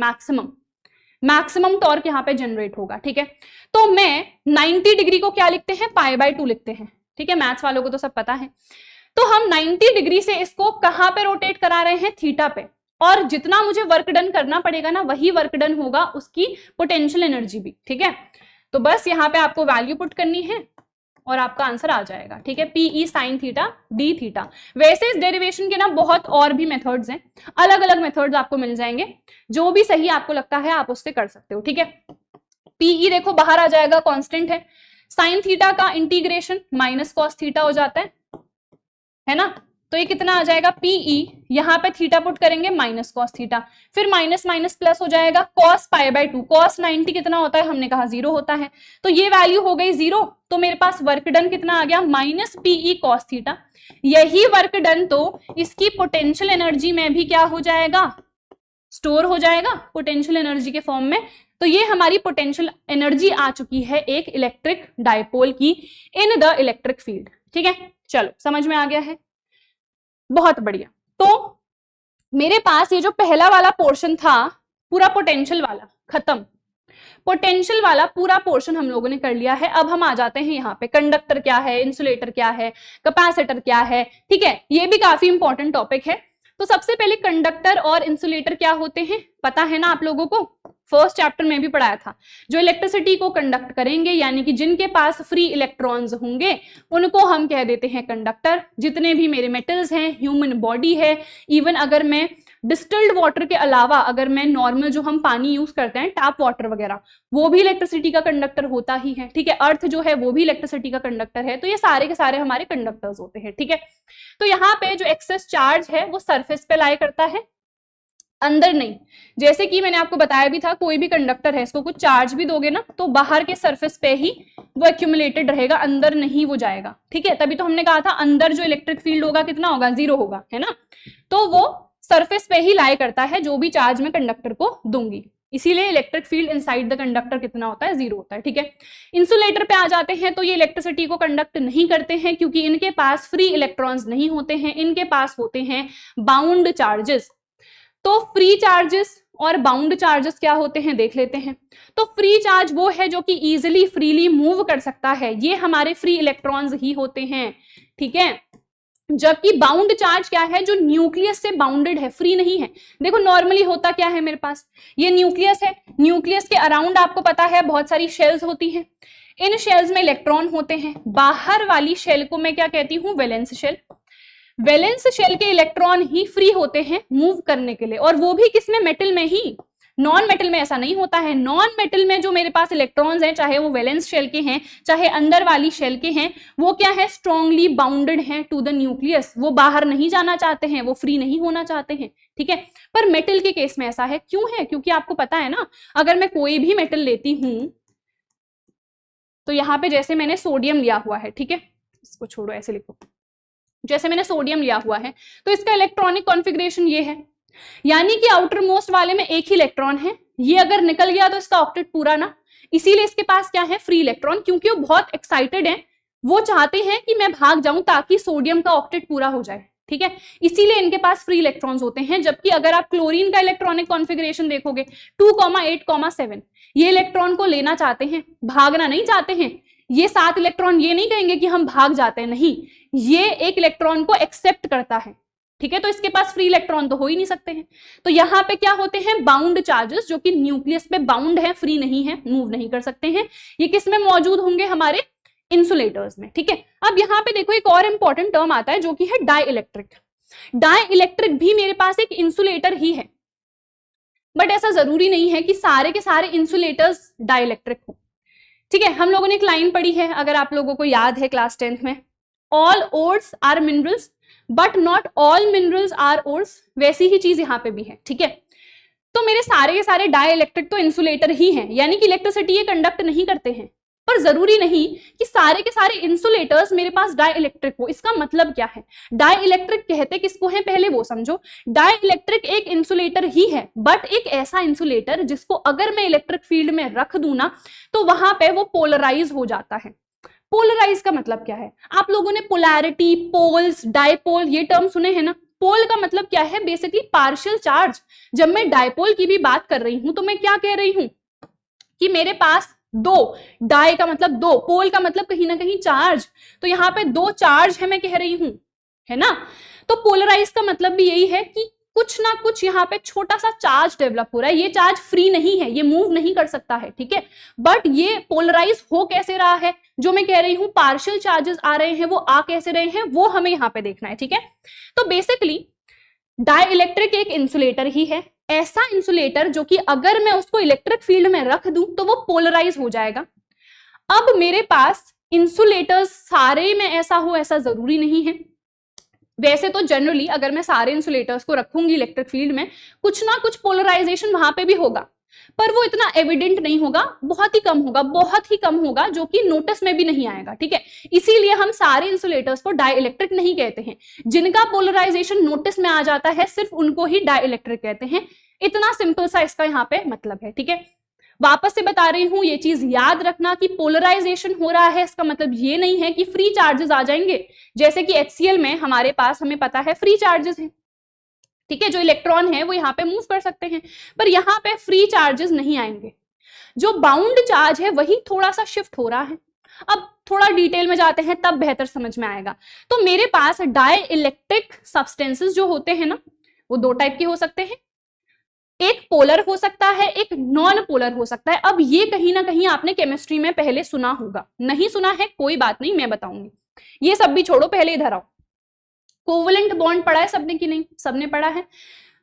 मैक्सिमम टॉर्क यहां पे जनरेट होगा, ठीक है। तो मैं 90 डिग्री को क्या लिखते हैं, π/2 लिखते हैं, ठीक है। मैथ्स वालों को तो सब पता है। तो हम 90 डिग्री से इसको कहां पे रोटेट करा रहे हैं, थीटा पे, और जितना मुझे वर्क डन करना पड़ेगा ना, वही वर्क डन होगा उसकी पोटेंशियल एनर्जी भी, ठीक है। तो बस यहाँ पे आपको वैल्यू पुट करनी है और आपका आंसर आ जाएगा, ठीक है। PE sin theta D theta. वैसे इस डेरिवेशन के ना बहुत और भी मेथड्स हैं, अलग अलग मेथड्स आपको मिल जाएंगे, जो भी सही आपको लगता है आप उससे कर सकते हो, ठीक है। PE देखो बाहर आ जाएगा, कांस्टेंट है। sin थीटा का इंटीग्रेशन माइनस cos थीटा हो जाता है ना, तो ये कितना आ जाएगा, PE, यहाँ पे थीटा पुट करेंगे माइनस cos थीटा, फिर माइनस माइनस प्लस हो जाएगा, cos π/2, cos 90 कितना होता है, हमने कहा 0 होता है, तो ये वैल्यू हो गई 0, तो मेरे पास वर्क डन कितना आ गया, माइनस PE cos थीटा। यही वर्क डन तो इसकी पोटेंशियल एनर्जी में भी क्या हो जाएगा, स्टोर हो जाएगा पोटेंशियल एनर्जी के फॉर्म में। तो ये हमारी पोटेंशियल एनर्जी आ चुकी है एक इलेक्ट्रिक डायपोल की इन द इलेक्ट्रिक फील्ड, ठीक है। चलो समझ में आ गया है, बहुत बढ़िया। तो मेरे पास ये जो पहला वाला पोर्शन था पूरा पोटेंशियल वाला खत्म, पोटेंशियल वाला पूरा पोर्शन हम लोगों ने कर लिया है। अब हम आ जाते हैं यहाँ पे, कंडक्टर क्या है, इंसुलेटर क्या है, कैपेसिटर क्या है, ठीक है। ये भी काफी इंपॉर्टेंट टॉपिक है। तो सबसे पहले कंडक्टर और इंसुलेटर क्या होते हैं पता है ना आप लोगों को, फर्स्ट चैप्टर में भी पढ़ाया था। जो इलेक्ट्रिसिटी को कंडक्ट करेंगे यानी कि जिनके पास फ्री इलेक्ट्रॉन्स होंगे उनको हम कह देते हैं कंडक्टर। जितने भी मेरे मेटल्स हैं, ह्यूमन बॉडी है, इवन अगर मैं डिस्टिल्ड वाटर के अलावा अगर मैं नॉर्मल जो हम पानी यूज करते हैं टैप वाटर वगैरह, वो भी इलेक्ट्रिसिटी का कंडक्टर होता ही है, ठीक है। अर्थ जो है वो भी इलेक्ट्रिसिटी का कंडक्टर है। तो ये सारे के सारे हमारे कंडक्टर्स होते हैं, ठीक है। तो यहाँ पे जो एक्सेस चार्ज है वो सरफेस पे लाई करता है, अंदर नहीं। जैसे कि मैंने आपको बताया भी था, कोई भी कंडक्टर है इसको कुछ चार्ज भी दोगे ना तो बाहर के सरफेस पे ही वो एक्यूमुलेटेड रहेगा, अंदर नहीं वो जाएगा, ठीक है। तभी तो हमने कहा था अंदर जो इलेक्ट्रिक फील्ड होगा कितना होगा, 0 होगा, है ना। तो वो सरफेस पे ही लाई करता है जो भी चार्ज मैं कंडक्टर को दूंगी, इसीलिए electric field inside the conductor कितना होता है, 0 होता है, ठीक है। इंसुलेटर पे आ जाते हैं तो ये इलेक्ट्रिसिटी को कंडक्ट नहीं करते हैं क्योंकि इनके पास फ्री इलेक्ट्रॉन्स नहीं होते हैं, इनके पास होते हैं बाउंड चार्जेस। तो फ्री चार्जेस और बाउंड चार्जेस क्या होते हैं देख लेते हैं। तो फ्री चार्ज वो है जो कि इजिली फ्रीली मूव कर सकता है, ये हमारे फ्री इलेक्ट्रॉन्स ही होते हैं, ठीक है। जबकि बाउंड चार्ज क्या है, जो न्यूक्लियस से बाउंडेड है, फ्री नहीं है। देखो नॉर्मली होता क्या है मेरे पास, ये न्यूक्लियस है, न्यूक्लियस के अराउंड आपको पता है बहुत सारी शेल्स होती हैं, इन शेल्स में इलेक्ट्रॉन होते हैं। बाहर वाली शेल को मैं क्या कहती हूँ, वैलेंस शेल। वैलेंस शेल के इलेक्ट्रॉन ही फ्री होते हैं मूव करने के लिए, और वो भी किसमें, मेटल में ही। नॉन मेटल में ऐसा नहीं होता है। नॉन मेटल में जो मेरे पास इलेक्ट्रॉन्स हैं, चाहे वो वैलेंस शेल के हैं चाहे अंदर वाली शेल के हैं, वो क्या है, स्ट्रॉन्गली बाउंडेड हैं टू द न्यूक्लियस। वो बाहर नहीं जाना चाहते हैं, वो फ्री नहीं होना चाहते हैं, ठीक है। पर मेटल के केस में ऐसा है, क्यों है, क्योंकि आपको पता है ना, अगर मैं कोई भी मेटल लेती हूं तो यहाँ पे जैसे मैंने सोडियम लिया हुआ है, ठीक है, इसको छोड़ो ऐसे लिखो, जैसे मैंने सोडियम लिया हुआ है तो इसका इलेक्ट्रॉनिक कॉन्फ़िगरेशन ये है, यानी कि आउटर मोस्ट वाले में एक ही इलेक्ट्रॉन है, ये अगर निकल गया तो इसका ऑक्टेट पूरा ना, इसीलिए इसके पास क्या है, फ्री इलेक्ट्रॉन, क्योंकि वो बहुत एक्साइटेड है, वो चाहते हैं कि मैं भाग जाऊं ताकि सोडियम का ऑक्टेट पूरा हो जाए, ठीक है, इसीलिए इनके पास फ्री इलेक्ट्रॉन्स होते हैं। जबकि अगर आप क्लोरीन का इलेक्ट्रॉनिक कॉन्फ़िगरेशन देखोगे 2,8,7, ये इलेक्ट्रॉन को लेना चाहते हैं, भागना नहीं चाहते हैं। ये 7 इलेक्ट्रॉन ये नहीं कहेंगे कि हम भाग जाते हैं, नहीं, ये एक इलेक्ट्रॉन को एक्सेप्ट करता है, ठीक है। तो इसके पास फ्री इलेक्ट्रॉन तो हो ही नहीं सकते हैं। तो यहाँ पे क्या होते हैं, बाउंड चार्जेस, जो कि न्यूक्लियस पे बाउंड है, फ्री नहीं है, मूव नहीं कर सकते हैं। ये किस में मौजूद होंगे, हमारे इंसुलेटर्स में, ठीक है। अब यहाँ पे देखो एक और इंपॉर्टेंट टर्म आता है जो कि है डाई इलेक्ट्रिक। डाई इलेक्ट्रिक भी मेरे पास एक इंसुलेटर ही है, बट ऐसा जरूरी नहीं है कि सारे के सारे इंसुलेटर्स डाई इलेक्ट्रिक हो, ठीक है। हम लोगों ने एक लाइन पढ़ी है, अगर आप लोगों को याद है क्लास 10th में, all ores are minerals but not all minerals are ores, वैसी ही चीज यहाँ पे भी है, ठीक है। तो मेरे सारे के सारे डाई इलेक्ट्रिक तो इंसुलेटर ही हैं, यानी कि इलेक्ट्रिसिटी ये कंडक्ट नहीं करते हैं, पर जरूरी नहीं कि सारे के सारे इंसुलेटर्स मेरे पास डाई इलेक्ट्रिक हो। इसका मतलब क्या है, डाई इलेक्ट्रिक कहते किसको है, पहले वो समझो। डाई इलेक्ट्रिक एक इंसुलेटर ही है, बट एक ऐसा इंसुलेटर जिसको अगर मैं इलेक्ट्रिक फील्ड में रख दूं ना तो वहां पे वो पोलराइज हो जाता है। पोलराइज का मतलब क्या है, आप लोगों ने पोलैरिटी, पोल्स, डायपोल ये टर्म सुने हैं ना। पोल का मतलब क्या है, बेसिकली पार्शियल चार्ज। जब मैं डायपोल की भी बात कर रही हूं तो मैं क्या कह रही हूं कि मेरे पास दो, डाई का मतलब दो, पोल का मतलब कहीं ना कहीं चार्ज, तो यहाँ पे 2 चार्ज है मैं कह रही हूं, है ना। तो पोलराइज का मतलब भी यही है कि कुछ ना कुछ यहाँ पे छोटा सा चार्ज डेवलप हो रहा है। ये चार्ज फ्री नहीं है, ये मूव नहीं कर सकता है, ठीक है, बट ये पोलराइज हो कैसे रहा है, जो मैं कह रही हूं पार्शियल चार्जेस आ रहे हैं, वो आ कैसे रहे हैं वो हमें यहाँ पे देखना है, ठीक है। तो बेसिकली डाई इलेक्ट्रिक एक इंसुलेटर ही है, ऐसा इंसुलेटर जो कि अगर मैं उसको इलेक्ट्रिक फील्ड में रख दूं तो वो पोलराइज हो जाएगा। अब मेरे पास इंसुलेटर्स सारे में ऐसा हो, ऐसा जरूरी नहीं है। वैसे तो जनरली अगर मैं सारे इंसुलेटर्स को रखूंगी इलेक्ट्रिक फील्ड में, कुछ ना कुछ पोलराइजेशन वहां पे भी होगा, पर वो इतना एविडेंट नहीं होगा, बहुत ही कम होगा, बहुत ही कम होगा, जो कि नोटिस में भी नहीं आएगा, ठीक है। इसीलिए हम सारे इंसुलेटर्स को डाई इलेक्ट्रिक नहीं कहते हैं। जिनका पोलराइजेशन नोटिस में आ जाता है सिर्फ उनको ही डाई इलेक्ट्रिक कहते हैं। इतना सिंपल सा इसका यहाँ पे मतलब है, ठीक है। वापस से बता रही हूं, ये चीज याद रखना कि पोलराइजेशन हो रहा है, इसका मतलब ये नहीं है कि फ्री चार्जेस आ जाएंगे। जैसे कि HCl में हमारे पास हमें पता है फ्री चार्जेस हैं, ठीक है, जो इलेक्ट्रॉन है वो यहाँ पे मूव कर सकते हैं, पर यहाँ पे फ्री चार्जेस नहीं आएंगे। जो बाउंड चार्ज है वही थोड़ा सा शिफ्ट हो रहा है। अब थोड़ा डिटेल में जाते हैं तब बेहतर समझ में आएगा। तो मेरे पास डाई इलेक्ट्रिक सब्सटेंसेस जो होते हैं ना, वो दो टाइप के हो सकते हैं, एक पोलर हो सकता है, एक नॉन पोलर हो सकता है। अब ये कहीं ना कहीं आपने केमिस्ट्री में पहले सुना होगा, नहीं सुना है कोई बात नहीं, मैं बताऊंगी। ये सब भी छोड़ो, पहले इधर आओ। कोवलेंट बॉन्ड पढ़ा है सबने कि नहीं? सबने पढ़ा है।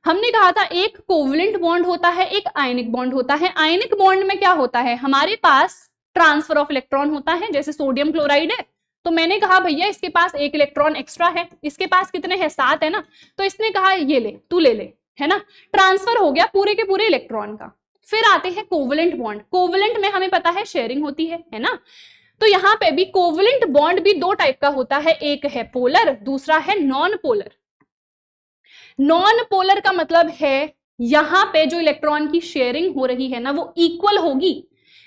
हमने कहा था एक कोवलेंट बॉन्ड होता है, एक आयनिक बॉन्ड होता है। आयनिक बॉन्ड में क्या होता है, हमारे पास ट्रांसफर ऑफ इलेक्ट्रॉन होता है, जैसे सोडियम क्लोराइड है, तो मैंने कहा भैया इसके पास एक इलेक्ट्रॉन एक्स्ट्रा है, इसके पास कितने हैं, 7 है ना, तो इसने कहा ये ले, तू ले ले, है ना, ट्रांसफर हो गया पूरे के पूरे इलेक्ट्रॉन का। फिर आते हैं कोवलेंट बॉन्ड। कोवलेंट में हमें पता है शेयरिंग होती है ना, तो यहां पे भी कोवलेंट बॉन्ड भी दो टाइप का होता है, एक है पोलर, दूसरा है नॉन पोलर। नॉन पोलर का मतलब है यहां पे जो इलेक्ट्रॉन की शेयरिंग हो रही है ना वो इक्वल होगी,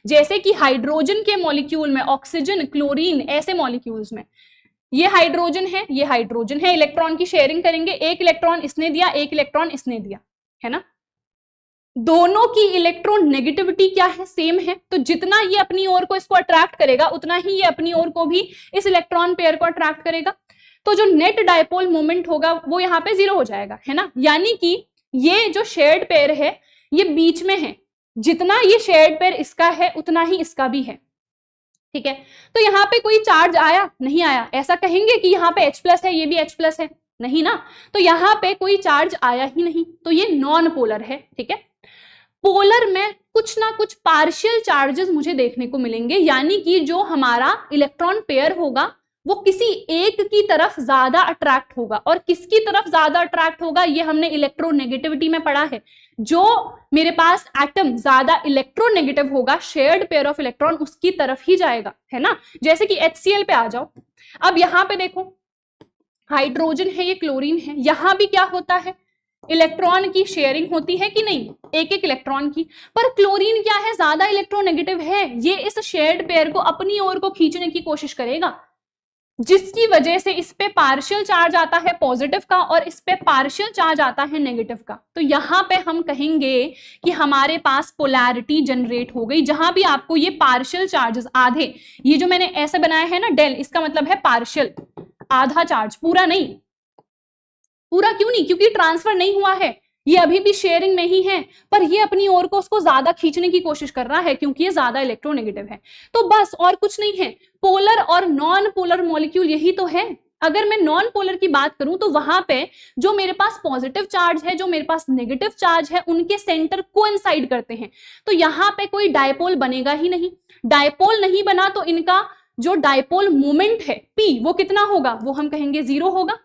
जैसे कि हाइड्रोजन के मॉलिक्यूल में, ऑक्सीजन, क्लोरीन, ऐसे मॉलिक्यूल्स में ये हाइड्रोजन है, ये हाइड्रोजन है, इलेक्ट्रॉन की शेयरिंग करेंगे, एक इलेक्ट्रॉन इसने दिया, एक इलेक्ट्रॉन इसने दिया, है ना। दोनों की इलेक्ट्रॉन नेगेटिविटी क्या है, सेम है, तो जितना ये अपनी ओर को इसको अट्रैक्ट करेगा उतना ही ये अपनी ओर को भी इस इलेक्ट्रॉन पेयर को अट्रैक्ट करेगा, तो जो नेट डायपोल मोमेंट होगा वो यहाँ पे 0 हो जाएगा, है ना। यानी कि ये जो शेयर्ड पेयर है ये बीच में है, जितना ये शेयर्ड पेयर इसका है उतना ही इसका भी है, ठीक है। तो यहाँ पे कोई चार्ज आया नहीं आया, ऐसा कहेंगे कि यहाँ पे H+ है, ये भी H+ है, नहीं ना, तो यहाँ पे कोई चार्ज आया ही नहीं, तो ये नॉन पोलर है, ठीक है। पोलर में कुछ ना कुछ पार्शियल चार्जेस मुझे देखने को मिलेंगे, यानी कि जो हमारा इलेक्ट्रॉन पेयर होगा वो किसी एक की तरफ ज्यादा अट्रैक्ट होगा, और किसकी तरफ ज्यादा अट्रैक्ट होगा ये हमने इलेक्ट्रोनेगेटिविटी में पढ़ा है। जो मेरे पास एटम ज्यादा इलेक्ट्रोनेगेटिव होगा, शेयर्ड पेयर ऑफ इलेक्ट्रॉन उसकी तरफ ही जाएगा, है ना। जैसे कि HCl पे आ जाओ, अब यहां पे देखो हाइड्रोजन है, ये क्लोरीन है, यहां भी क्या होता है, इलेक्ट्रॉन की शेयरिंग होती है कि नहीं, एक एक इलेक्ट्रॉन की, पर क्लोरीन क्या है, ज्यादा इलेक्ट्रोनेगेटिव है, ये इस शेयर्ड पेयर को अपनी ओर को खींचने की कोशिश करेगा, जिसकी वजह से इस पे पार्शियल चार्ज आता है पॉजिटिव का और इस पे पार्शियल चार्ज आता है नेगेटिव का। तो यहां पे हम कहेंगे कि हमारे पास पोलैरिटी जनरेट हो गई, जहां भी आपको ये पार्शियल चार्जेस आधे, ये जो मैंने ऐसे बनाया है ना डेल, इसका मतलब है पार्शियल, आधा चार्ज, पूरा नहीं। पूरा क्यों नहीं, क्योंकि ट्रांसफर नहीं हुआ है, ये अभी भी शेयरिंग में ही है, पर ये अपनी ओर को उसको ज्यादा खींचने की कोशिश कर रहा है क्योंकि ये ज्यादा इलेक्ट्रोनेगेटिव है। तो बस और कुछ नहीं है, पोलर और नॉन पोलर मॉलिक्यूल यही तो है। अगर मैं नॉन पोलर की बात करूं तो वहां पे जो मेरे पास पॉजिटिव चार्ज है, जो मेरे पास नेगेटिव चार्ज है, उनके सेंटर कोइंसाइड करते हैं, तो यहां पे कोई डायपोल बनेगा ही नहीं। डायपोल नहीं बना तो इनका जो डायपोल मोमेंट है P, वो कितना होगा, वो हम कहेंगे 0 होगा,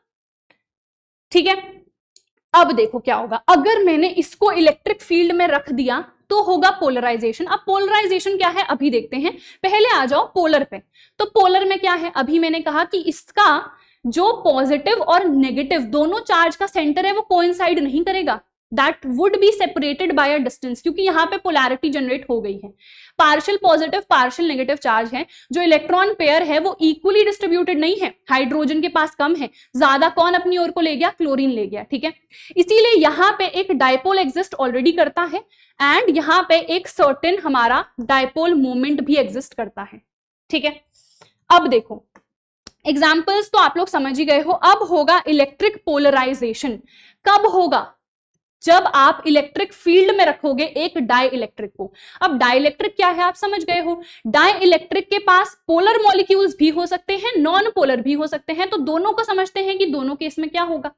ठीक है। अब देखो क्या होगा, अगर मैंने इसको इलेक्ट्रिक फील्ड में रख दिया तो होगा पोलराइजेशन। अब पोलराइजेशन क्या है अभी देखते हैं, पहले आ जाओ पोलर पे। तो पोलर में क्या है, अभी मैंने कहा कि इसका जो पॉजिटिव और नेगेटिव दोनों चार्ज का सेंटर है वो कोइंसाइड नहीं करेगा, that would be separated by a distance, क्योंकि यहाँ पे पोलैरिटी जनरेट हो गई है। Partial positive partial negative charge है, जो इलेक्ट्रॉन पेयर है वो इक्वली डिस्ट्रीब्यूटेड नहीं है, हाइड्रोजन के पास कम है, ज्यादा कौन अपनी ओर को ले गया, क्लोरीन ले गया, ठीक है। इसीलिए यहाँ पे एक डायपोल एग्जिस्ट ऑलरेडी करता है एंड यहाँ पे एक सर्टेन हमारा डायपोल मोमेंट भी एग्जिस्ट करता है, ठीक है। अब देखो एग्जाम्पल्स तो आप लोग समझ ही गए हो। अब होगा इलेक्ट्रिक पोलराइजेशन। कब होगा, जब आप इलेक्ट्रिक फील्ड में रखोगे एक डाई इलेक्ट्रिक को। अब डाई इलेक्ट्रिक क्या है आप समझ गए हो, डाई इलेक्ट्रिक के पास पोलर मॉलिक्यूल्स भी हो सकते हैं, नॉन पोलर भी हो सकते हैं, तो दोनों को समझते हैं कि दोनों केस में क्या होगा।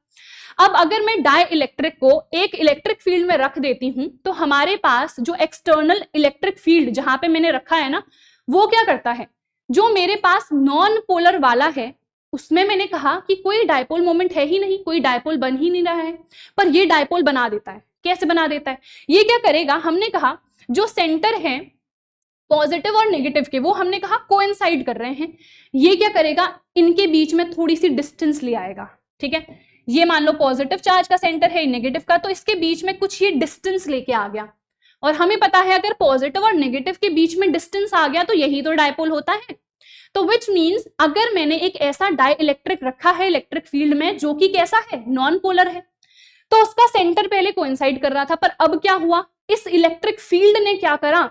अब अगर मैं डाई इलेक्ट्रिक को एक इलेक्ट्रिक फील्ड में रख देती हूं तो हमारे पास जो एक्सटर्नल इलेक्ट्रिक फील्ड जहां पे मैंने रखा है ना, वो क्या करता है, जो मेरे पास नॉन पोलर वाला है उसमें मैंने कहा कि कोई डायपोल मोमेंट है ही नहीं, कोई डायपोल बन ही नहीं रहा है, पर ये डायपोल बना देता है। कैसे बना देता है, ये क्या करेगा, हमने कहा जो सेंटर है पॉजिटिव और नेगेटिव के, वो हमने कहा कोइंसाइड कर रहे हैं, ये क्या करेगा, इनके बीच में थोड़ी सी डिस्टेंस ले आएगा, ठीक है। ये मान लो पॉजिटिव चार्ज का सेंटर है नेगेटिव का, तो इसके बीच में कुछ ये डिस्टेंस लेके आ गया, और हमें पता है अगर पॉजिटिव और नेगेटिव के बीच में डिस्टेंस आ गया तो यही तो डायपोल होता है। तो विच मीन्स अगर मैंने एक ऐसा डाई इलेक्ट्रिक रखा है इलेक्ट्रिक फील्ड में जो कि कैसा है, नॉन पोलर है, तो उसका सेंटर पहले कोइंसाइड कर रहा था, पर अब क्या हुआ, इस इलेक्ट्रिक फील्ड ने क्या करा,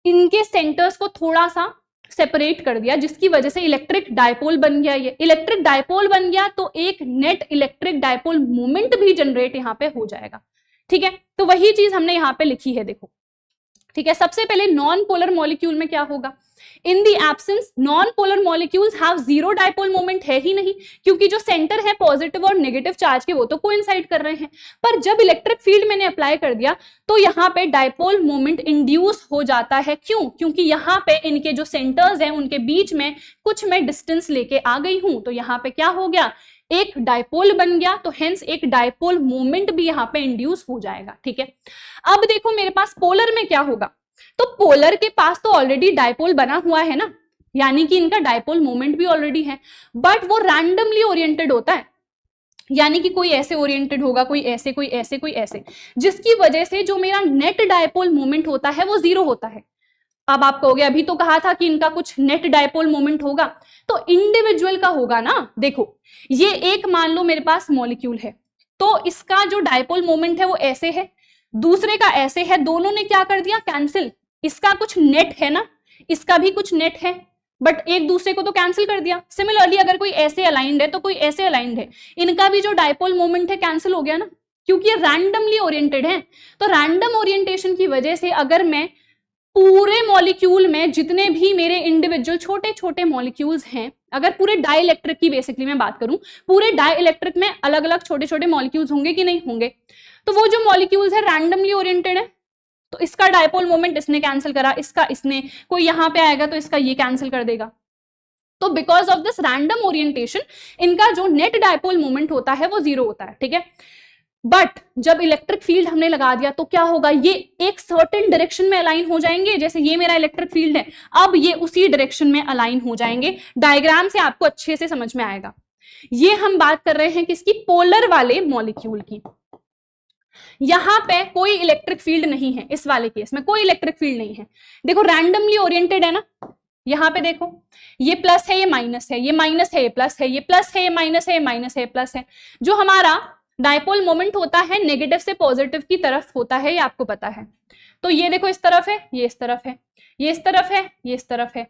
इनके सेंटर्स को थोड़ा सा सेपरेट कर दिया, जिसकी वजह से इलेक्ट्रिक डायपोल बन गया। ये इलेक्ट्रिक डायपोल बन गया तो एक नेट इलेक्ट्रिक डायपोल मोमेंट भी जनरेट यहां पे हो जाएगा। ठीक है, तो वही चीज हमने यहां पे लिखी है, देखो। ठीक है, सबसे पहले नॉन पोलर मॉलिक्यूल में क्या होगा, in the absence non polar molecules have zero dipole moment, है ही नहीं, क्योंकि जो सेंटर है पॉजिटिव और नेगेटिव चार्ज के वो तो कोइंसाइड कर रहे हैं। पर जब इलेक्ट्रिक फील्ड मैंने अप्लाई कर दिया तो यहाँ पे डायपोल मोमेंट इंड्यूस हो जाता है। क्यों? क्योंकि यहाँ पे इनके जो सेंटर्स हैं उनके बीच में कुछ मैं डिस्टेंस लेके आ गई हूं, तो यहाँ पे क्या हो गया, एक डायपोल बन गया, तो हेंस एक डायपोल मोमेंट भी यहाँ पे इंड्यूस हो जाएगा। ठीक है, अब देखो मेरे पास पोलर में क्या होगा, तो पोलर के पास तो ऑलरेडी डायपोल बना हुआ है ना, यानी कि इनका डायपोल मोमेंट भी ऑलरेडी है, बट वो रैंडमली ओरिएंटेड होता है, यानी कि कोई ऐसे ओरिएंटेड होगा, कोई ऐसे, कोई ऐसे, कोई ऐसे, जिसकी वजह से जो मेरा नेट डायपोल मोमेंट होता है वो जीरो होता है। अब आप कहोगे अभी तो कहा था कि इनका कुछ नेट डायपोल मोमेंट होगा, तो इंडिविजुअल का होगा ना। देखो ये एक मान लो मेरे पास मॉलिक्यूल है, तो इसका जो डायपोल मोमेंट है वो ऐसे है, दूसरे का ऐसे है, दोनों ने क्या कर दिया, कैंसिल। इसका कुछ नेट है ना, इसका भी कुछ नेट है, बट एक दूसरे को तो कैंसिल कर दिया। सिमिलरली अगर कोई ऐसे अलाइंड है तो कोई ऐसे अलाइंड है, इनका भी जो डायपोल मोमेंट है कैंसिल हो गया ना, क्योंकि ये रैंडमली ओरिएंटेड है। तो रैंडम ओरिएंटेशन की वजह से अगर मैं पूरे मॉलिक्यूल में जितने भी मेरे इंडिविजुअल छोटे छोटे मॉलिक्यूल्स हैं, अगर पूरे डाइलेक्ट्रिक की बेसिकली मैं बात करूं, पूरे डाइलेक्ट्रिक में अलग अलग छोटे छोटे मॉलिक्यूल्स होंगे कि नहीं होंगे, तो वो जो मॉलिक्यूल्स है रैंडमली ओरिएंटेड है, तो इसका डायपोल मोमेंट इसने कैंसिल करा, इसका इसने, कोई यहां पे आएगा तो इसका ये कैंसिल कर देगा। तो because of this random orientation इनका जो नेट डायपोल मोमेंट होता है वो जीरो होता है। ठीक है, बट जब इलेक्ट्रिक फील्ड हमने लगा दिया तो क्या होगा, ये एक सर्टेन डायरेक्शन में अलाइन हो जाएंगे। जैसे ये मेरा इलेक्ट्रिक फील्ड है, अब ये उसी डायरेक्शन में अलाइन हो जाएंगे। डायग्राम से आपको अच्छे से समझ में आएगा। ये हम बात कर रहे हैं किसकी, पोलर वाले मॉलिक्यूल की। यहां पे कोई इलेक्ट्रिक फील्ड नहीं है, इस वाले केस में कोई इलेक्ट्रिक फील्ड नहीं है। देखो रैंडमली ओरिएंटेड है ना, यहां पे देखो ये प्लस है, ये माइनस है, ये माइनस है, ये प्लस है, ये प्लस है, ये माइनस है, ये माइनस है, ये प्लस है। जो हमारा डायपोल मोमेंट होता है नेगेटिव से पॉजिटिव की तरफ होता है, ये आपको पता है। तो ये देखो इस तरफ है, ये इस तरफ है, ये इस तरफ है, ये इस तरफ है,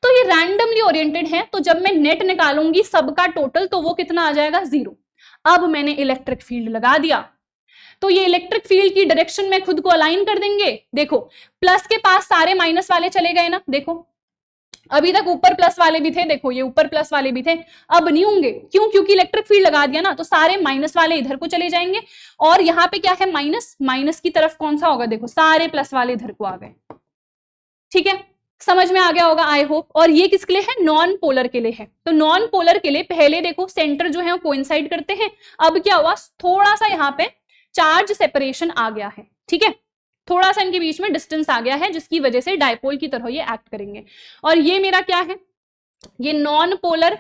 तो ये रैंडमली ओरिएंटेड है। तो जब मैं नेट निकालूंगी सबका टोटल, तो वो कितना आ जाएगा, जीरो। अब मैंने इलेक्ट्रिक फील्ड लगा दिया, तो ये इलेक्ट्रिक फील्ड की डायरेक्शन में खुद को अलाइन कर देंगे। देखो प्लस के पास सारे माइनस वाले चले गए ना, देखो अभी तक ऊपर प्लस वाले भी थे, देखो ये ऊपर प्लस वाले भी थे, अब नहीं होंगे। क्यों? क्योंकि इलेक्ट्रिक फील्ड लगा दिया ना, तो सारे माइनस वाले इधर को चले जाएंगे, और यहाँ पे क्या है, माइनस, माइनस की तरफ कौन सा होगा, देखो सारे प्लस वाले इधर को आ गए। ठीक है, समझ में आ गया होगा आई होप। और ये किसके लिए है, नॉन पोलर के लिए है। तो नॉन पोलर के लिए पहले देखो सेंटर जो है वो कोइंसाइड करते हैं, अब क्या हुआ, थोड़ा सा यहाँ पे चार्ज सेपरेशन आ गया है। ठीक है, थोड़ा सा इनके बीच में डिस्टेंस आ गया है, जिसकी वजह से डायपोल की तरह ये एक्ट करेंगे। और ये मेरा क्या है, ये नॉन पोलर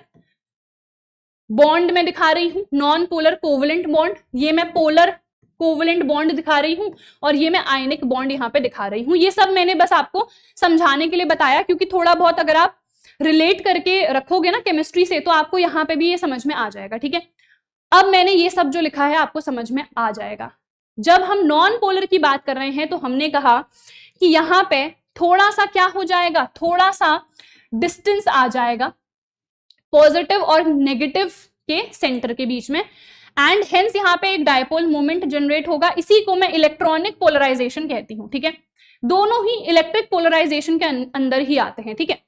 बॉन्ड में दिखा रही हूं, नॉन पोलर कोवलेंट बॉन्ड, ये मैं पोलर कोवलेंट बॉन्ड दिखा रही हूं, और ये मैं आयनिक बॉन्ड यहां पे दिखा रही हूं। ये सब मैंने बस आपको समझाने के लिए बताया, क्योंकि थोड़ा बहुत अगर आप रिलेट करके रखोगे ना केमिस्ट्री से, तो आपको यहाँ पे भी ये समझ में आ जाएगा। ठीक है, अब मैंने ये सब जो लिखा है आपको समझ में आ जाएगा। जब हम नॉन पोलर की बात कर रहे हैं तो हमने कहा कि यहां पे थोड़ा सा क्या हो जाएगा, थोड़ा सा डिस्टेंस आ जाएगा पॉजिटिव और नेगेटिव के सेंटर के बीच में, एंड हेंस यहां पे एक डायपोल मोमेंट जनरेट होगा। इसी को मैं इलेक्ट्रॉनिक पोलराइजेशन कहती हूं। ठीक है, दोनों ही इलेक्ट्रिक पोलराइजेशन के अंदर ही आते हैं। ठीक है,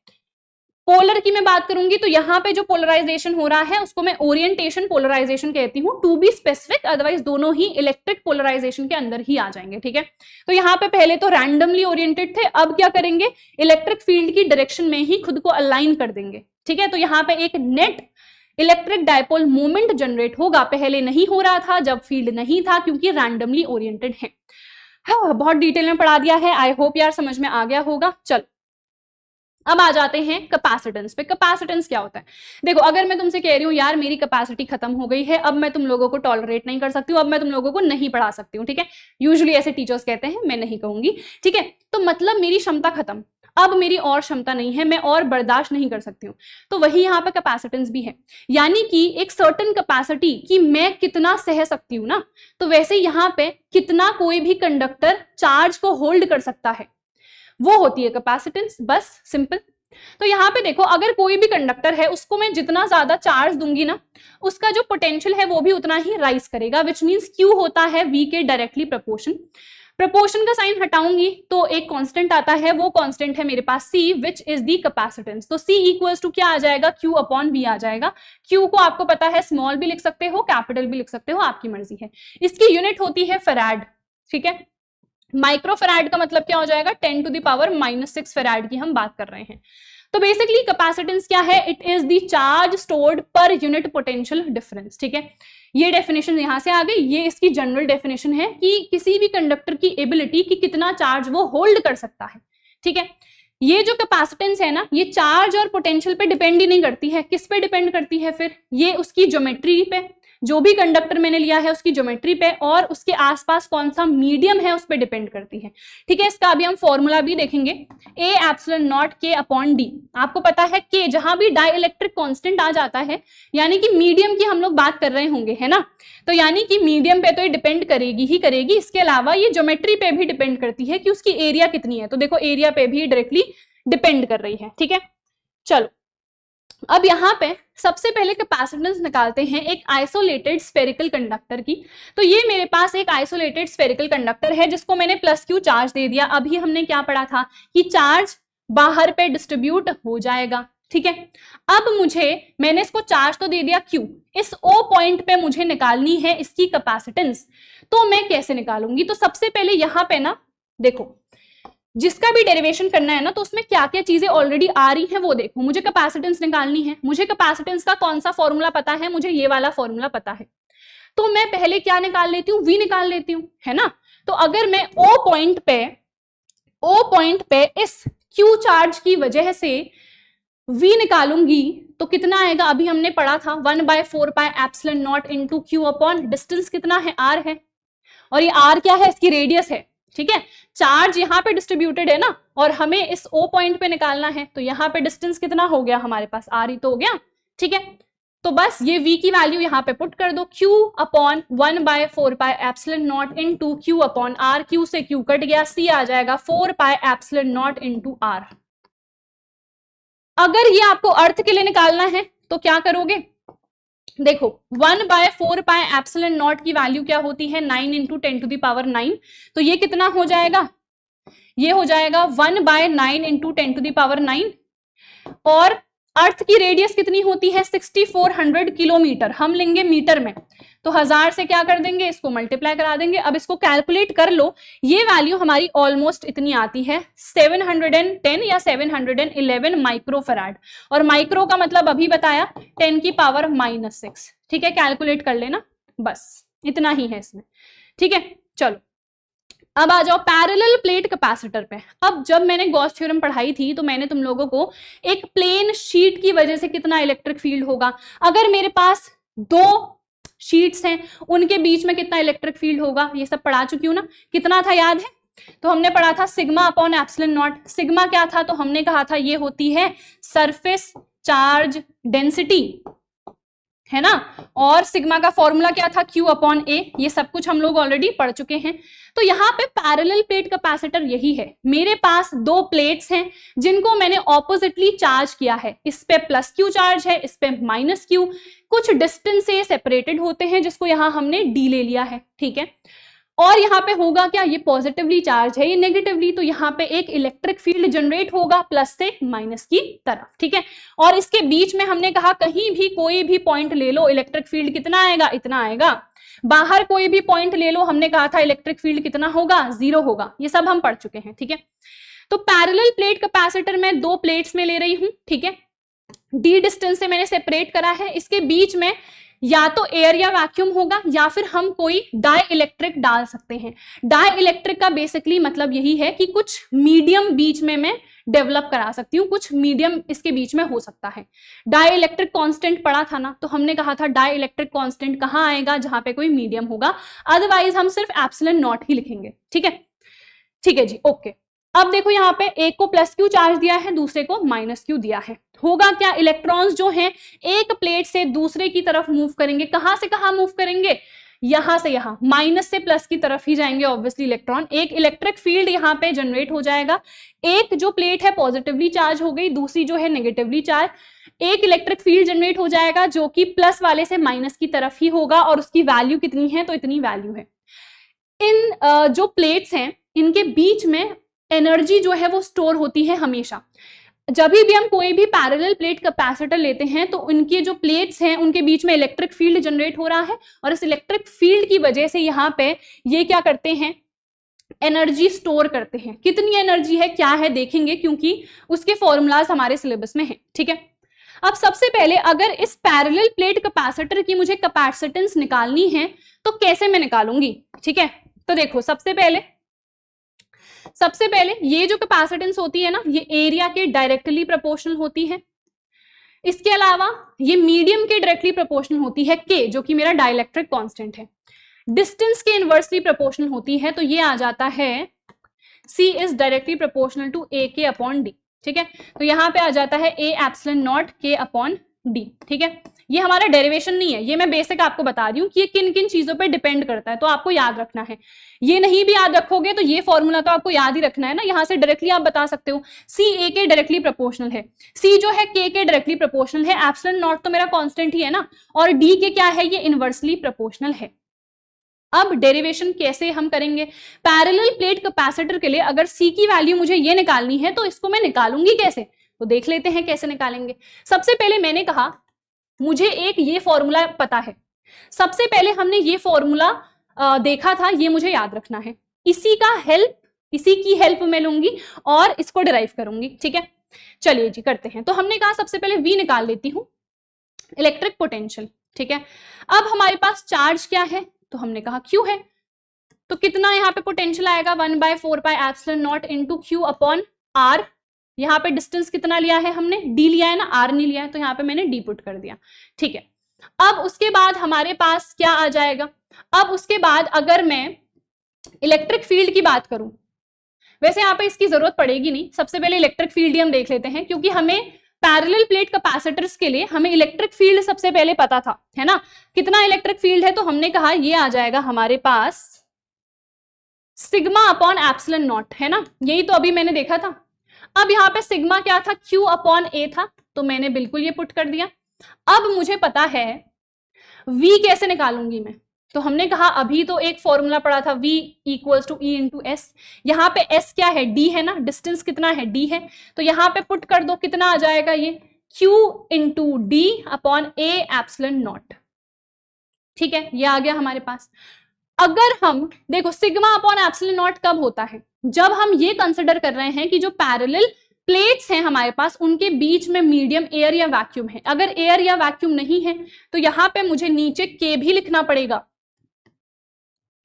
पोलर की मैं बात करूंगी तो यहाँ पे जो पोलराइजेशन हो रहा है उसको मैं ओरिएंटेशन पोलराइजेशन कहती हूँ, टू बी स्पेसिफिक, अदरवाइज दोनों ही इलेक्ट्रिक पोलराइजेशन के अंदर ही आ जाएंगे। ठीक है, तो यहाँ पे पहले तो रैंडमली ओरिएंटेड थे, अब क्या करेंगे, इलेक्ट्रिक फील्ड की डायरेक्शन में ही खुद को अलाइन कर देंगे। ठीक है, तो यहाँ पे एक net electric dipole moment generate होगा, पहले नहीं हो रहा था जब फील्ड नहीं था, क्योंकि रैंडमली ओरिएंटेड है। हाँ, बहुत डिटेल में पढ़ा दिया है, आई होप यार समझ में आ गया होगा। चलो अब आ जाते हैं कैपेसिटेंस पे। कैपेसिटेंस क्या होता है, देखो अगर मैं तुमसे कह रही हूँ यार मेरी कैपेसिटी खत्म हो गई है, अब मैं तुम लोगों को टॉलरेट नहीं कर सकती हूँ, अब मैं तुम लोगों को नहीं पढ़ा सकती हूँ। ठीक है, यूजुअली ऐसे टीचर्स कहते हैं, मैं नहीं कहूंगी। ठीक है, तो मतलब मेरी क्षमता खत्म, अब मेरी और क्षमता नहीं है, मैं और बर्दाश्त नहीं कर सकती हूँ। तो वही यहाँ पे कैपेसिटेंस भी है, यानी कि एक सर्टेन कैपेसिटी कि मैं कितना सह सकती हूँ ना, तो वैसे यहाँ पे कितना कोई भी कंडक्टर चार्ज को होल्ड कर सकता है, वो होती है कैपेसिटेंस। बस सिंपल। तो यहाँ पे देखो, अगर कोई भी कंडक्टर है उसको मैं जितना ज्यादा चार्ज दूंगी ना, उसका जो पोटेंशियल है वो भी उतना ही राइज करेगा, विच मीन्स Q होता है V के डायरेक्टली प्रपोर्शन। प्रपोर्शन का साइन हटाऊंगी तो एक कांस्टेंट आता है, वो कांस्टेंट है मेरे पास C, which is the capacitance. तो C इक्वल्स टू क्या आ जाएगा, Q अपॉन V आ जाएगा। Q को आपको पता है स्मॉल भी लिख सकते हो, कैपिटल भी लिख सकते हो, आपकी मर्जी है। इसकी यूनिट होती है फैराड, ठीक है। माइक्रो फैराड का मतलब क्या हो जाएगा, 10 टू द पावर -6 फैराड की हम बात कर रहे हैं। तो बेसिकली कैपेसिटेंस क्या है, it is the charge stored per unit potential difference, ठीक है। ये डेफिनेशन यहां से आ गई, ये इसकी जनरल डेफिनेशन है कि किसी भी कंडक्टर की एबिलिटी कि कितना चार्ज वो होल्ड कर सकता है, ठीक है। ये जो कैपेसिटेंस है ना, ये चार्ज और पोटेंशियल पे डिपेंड ही नहीं करती है। किस पे डिपेंड करती है फिर, ये उसकी ज्योमेट्री पे, जो भी कंडक्टर मैंने लिया है उसकी ज्योमेट्री पे, और उसके आसपास कौन सा मीडियम है उस पे डिपेंड करती है, ठीक है। इसका अभी हम फॉर्मूला भी देखेंगे, A epsilon not K upon D। आपको पता है K जहां भी डाई इलेक्ट्रिक कॉन्स्टेंट आ जाता है, यानी कि मीडियम की हम लोग बात कर रहे होंगे, है ना। तो यानी कि मीडियम पे तो ये डिपेंड करेगी ही करेगी, इसके अलावा ये ज्योमेट्री पे भी डिपेंड करती है कि उसकी एरिया कितनी है। तो देखो एरिया पे भी डायरेक्टली डिपेंड कर रही है, ठीक है। चलो अब यहाँ पे सबसे पहले कैपेसिटेंस निकालते हैं एक आइसोलेटेड स्फेरिकल कंडक्टर की। तो ये मेरे पास एक आइसोलेटेड स्फेरिकल कंडक्टर है जिसको मैंने +Q चार्ज दे दिया। अभी हमने क्या पढ़ा था कि चार्ज बाहर पे डिस्ट्रीब्यूट हो जाएगा, ठीक है। अब मैंने इसको चार्ज तो दे दिया Q, इस O पॉइंट पे मुझे निकालनी है इसकी कैपेसिटेंस। तो मैं कैसे निकालूंगी, तो सबसे पहले यहाँ पे ना देखो, जिसका भी डेरिवेशन करना है ना, तो उसमें क्या क्या चीजें ऑलरेडी आ रही हैं वो देखो। मुझे कैपेसिटेंस निकालनी है, मुझे कैपेसिटेंस का कौन सा फॉर्मूला पता है, मुझे ये वाला फॉर्मूला पता है। तो मैं पहले क्या निकाल लेती हूँ, V निकाल लेती हूँ, है ना। तो अगर मैं O पॉइंट पे इस Q चार्ज की वजह से V निकालूंगी तो कितना आएगा, अभी हमने पढ़ा था 1/4 pi epsilon not into Q upon distance कितना है, R है, और ये R क्या है, इसकी रेडियस है, ठीक है। चार्ज यहाँ पे डिस्ट्रीब्यूटेड है ना, और हमें इस O पॉइंट पे निकालना है, तो यहाँ पे डिस्टेंस कितना हो गया हमारे पास, R ही तो हो गया, ठीक है। तो बस ये V की वैल्यू यहाँ पे पुट कर दो, Q upon 1/4 pi epsilon not into Q upon R। Q से Q कट गया, C आ जाएगा 4 pi epsilon not into R। अगर ये आपको अर्थ के लिए निकालना है तो क्या करोगे, देखो 1/4 पाई एप्सिलॉन नॉट की वैल्यू क्या होती है, 9 × 10⁹। तो ये कितना हो जाएगा, ये हो जाएगा 1/9 × 10⁹। और अर्थ की रेडियस कितनी होती है, 6400 किलोमीटर, हम लेंगे मीटर में, तो 1000 से क्या कर देंगे, इसको मल्टीप्लाई करा देंगे। अब इसको कैलकुलेट कर लो, ये वैल्यू हमारी ऑलमोस्ट इतनी आती है 710 या 711 माइक्रोफैराड, और माइक्रो का मतलब अभी बताया 10 की पावर -6, ठीक है। कैलकुलेट कर लेना, बस इतना ही है इसमें, ठीक है। चलो अब आ जाओ पैरेलल प्लेट कैपेसिटर पे। अब जब मैंने गॉस थ्योरम पढ़ाई थी तो मैंने तुम लोगों को एक प्लेन शीट की वजह से कितना इलेक्ट्रिक फील्ड होगा, अगर मेरे पास 2 शीट्स हैं उनके बीच में कितना इलेक्ट्रिक फील्ड होगा, ये सब पढ़ा चुकी हूं ना। कितना था याद है, तो हमने पढ़ा था sigma upon epsilon not. Sigma क्या था, तो हमने कहा था ये होती है सरफेस चार्ज डेंसिटी, है ना। और सिग्मा का फॉर्मूला क्या था, Q अपॉन A। ये सब कुछ हम लोग ऑलरेडी पढ़ चुके हैं। तो यहाँ पे पैरेलल प्लेट कैपेसिटर यही है, मेरे पास 2 प्लेट्स हैं जिनको मैंने ऑपोजिटली चार्ज किया है, इस पे +Q चार्ज है, इस पे -Q, कुछ डिस्टेंस से सेपरेटेड होते हैं जिसको यहाँ हमने D ले लिया है, ठीक है। और यहाँ पे होगा क्या, ये पॉजिटिवली चार्ज है, ये नेगेटिवली, तो यहाँ पे एक इलेक्ट्रिक फील्ड जनरेट होगा प्लस से माइनस की तरफ, ठीक है। और इसके बीच में हमने कहा कहीं भी कोई भी पॉइंट ले लो, इलेक्ट्रिक फील्ड कितना आएगा, इतना आएगा। बाहर कोई भी पॉइंट ले लो, हमने कहा था इलेक्ट्रिक फील्ड कितना होगा, 0 होगा। ये सब हम पढ़ चुके हैं, ठीक है। तो पैरेलल प्लेट कैपेसिटर में 2 प्लेट्स में ले रही हूं, ठीक है। D डिस्टेंस से मैंने सेपरेट करा है, इसके बीच में या तो एयर या वैक्यूम होगा या फिर हम कोई डाई इलेक्ट्रिक डाल सकते हैं। डाई इलेक्ट्रिक का बेसिकली मतलब यही है कि कुछ मीडियम बीच में मैं डेवलप करा सकती हूँ, कुछ मीडियम इसके बीच में हो सकता है। डाई इलेक्ट्रिक कांस्टेंट पढ़ा था ना, तो हमने कहा था डाई इलेक्ट्रिक कांस्टेंट कहाँ आएगा, जहां पे कोई मीडियम होगा, अदरवाइज हम सिर्फ एप्सिलॉन नॉट ही लिखेंगे, ठीक है। ठीक है जी, ओके। अब देखो यहाँ पे एक को +Q चार्ज दिया है, दूसरे को -Q दिया है। होगा क्या, इलेक्ट्रॉन्स जो हैं एक प्लेट से दूसरे की तरफ मूव करेंगे। कहां से कहां मूव करेंगे, यहां से यहां माइनस से प्लस की तरफ ही जाएंगे ऑब्वियसली इलेक्ट्रॉन। एक इलेक्ट्रिक फील्ड यहां पे जनरेट हो जाएगा। एक जो प्लेट है पॉजिटिवली चार्ज हो गई, दूसरी जो है नेगेटिवली चार्ज। एक इलेक्ट्रिक फील्ड जनरेट हो जाएगा जो कि प्लस वाले से माइनस की तरफ ही होगा, और उसकी वैल्यू कितनी है, तो इतनी वैल्यू है। इन जो प्लेट्स हैं इनके बीच में एनर्जी जो है वो स्टोर होती है हमेशा। जब भी हम कोई भी पैरेलल प्लेट कैपेसिटर लेते हैं तो उनके जो प्लेट्स हैं उनके बीच में इलेक्ट्रिक फील्ड जनरेट हो रहा है, और इस इलेक्ट्रिक फील्ड की वजह से यहाँ पे ये क्या करते हैं, एनर्जी स्टोर करते हैं। कितनी एनर्जी है क्या है देखेंगे, क्योंकि उसके फॉर्मूलाज हमारे सिलेबस में है। ठीक है, अब सबसे पहले अगर इस पैरेलल प्लेट कैपेसिटर की मुझे कैपेसिटेंस निकालनी है तो कैसे मैं निकालूंगी। ठीक है, तो देखो सबसे पहले ये जो कैपेसिटेंस होती है ना, ये एरिया के डायरेक्टली प्रोपोर्शनल होती है। इसके अलावा ये मीडियम के डायरेक्टली प्रोपोर्शनल होती है के, जो कि मेरा डाइलेक्ट्रिक कांस्टेंट है। डिस्टेंस के इनवर्सली प्रोपोर्शनल होती है, तो ये आ जाता है C is directly proportional to A K upon D. ठीक है, तो यहां पे आ जाता है A एप्सिलॉन नॉट के अपॉन डी। ठीक है, ये हमारा डेरिवेशन नहीं है, ये मैं बेसिक आपको बता रही हूँ कि ये किन किन चीजों पे डिपेंड करता है, तो आपको याद रखना है। ये नहीं भी याद रखोगे तो ये फॉर्मूला तो आपको याद ही रखना है ना, यहां से डायरेक्टली आप बता सकते हो C A के डायरेक्टली प्रोपोर्शनल है, C जो है K के डायरेक्टली प्रोपोर्शनल है, एप्सिलॉन नॉट तो मेरा कांस्टेंट ही है ना, और D के क्या है, ये इनवर्सली प्रोपोर्शनल है। अब डेरिवेशन कैसे हम करेंगे, पैरेलल प्लेट कैपेसिटर के लिए अगर C की वैल्यू मुझे ये निकालनी है तो इसको मैं निकालूंगी कैसे, तो देख लेते हैं कैसे निकालेंगे। सबसे पहले मैंने कहा मुझे एक ये फॉर्मूला पता है, सबसे पहले हमने ये फॉर्मूला देखा था, ये मुझे याद रखना है। इसी की हेल्प मैं लूंगी और इसको डिराइव करूंगी। ठीक है, चलिए जी करते हैं। तो हमने कहा सबसे पहले V निकाल लेती हूं, इलेक्ट्रिक पोटेंशियल। ठीक है, अब हमारे पास चार्ज क्या है, तो हमने कहा Q है, तो कितना यहाँ पे पोटेंशियल आएगा 1/4 pi epsilon not into Q upon R। यहाँ पे डिस्टेंस कितना लिया है हमने, D लिया है ना, R नहीं लिया है, तो यहाँ पे मैंने D पुट कर दिया। ठीक है, अब उसके बाद हमारे पास क्या आ जाएगा, अब उसके बाद अगर मैं इलेक्ट्रिक फील्ड की बात करूं, वैसे यहाँ पे इसकी जरूरत पड़ेगी नहीं, सबसे पहले इलेक्ट्रिक फील्ड ही हम देख लेते हैं, क्योंकि हमें पैरेलल प्लेट कैपेसिटर्स के लिए हमें इलेक्ट्रिक फील्ड सबसे पहले पता था, है ना। कितना इलेक्ट्रिक फील्ड है, तो हमने कहा ये आ जाएगा हमारे पास सिग्मा अपॉन एप्सिलॉन नॉट, है ना, यही तो अभी मैंने देखा था। अब यहाँ पे सिग्मा क्या था, Q अपॉन A था, तो मैंने बिल्कुल ये पुट कर दिया। अब मुझे पता है V कैसे निकालूंगी मैं, तो हमने कहा अभी तो एक फॉर्मूला पड़ा था V equals to E into S. यहाँ पे S क्या है, D है ना, डिस्टेंस कितना है, D है, तो यहाँ पे पुट कर दो, कितना आ जाएगा ये Q into D upon A epsilon not. ठीक है, ये आ गया हमारे पास। अगर हम देखो सिग्मा अपॉन एप्सिलॉन नॉट कब होता है, जब हम ये कंसिडर कर रहे हैं कि जो पैरेलल प्लेट्स हैं हमारे पास उनके बीच में मीडियम एयर या वैक्यूम है। अगर एयर या वैक्यूम नहीं है तो यहां पे मुझे नीचे K भी लिखना पड़ेगा।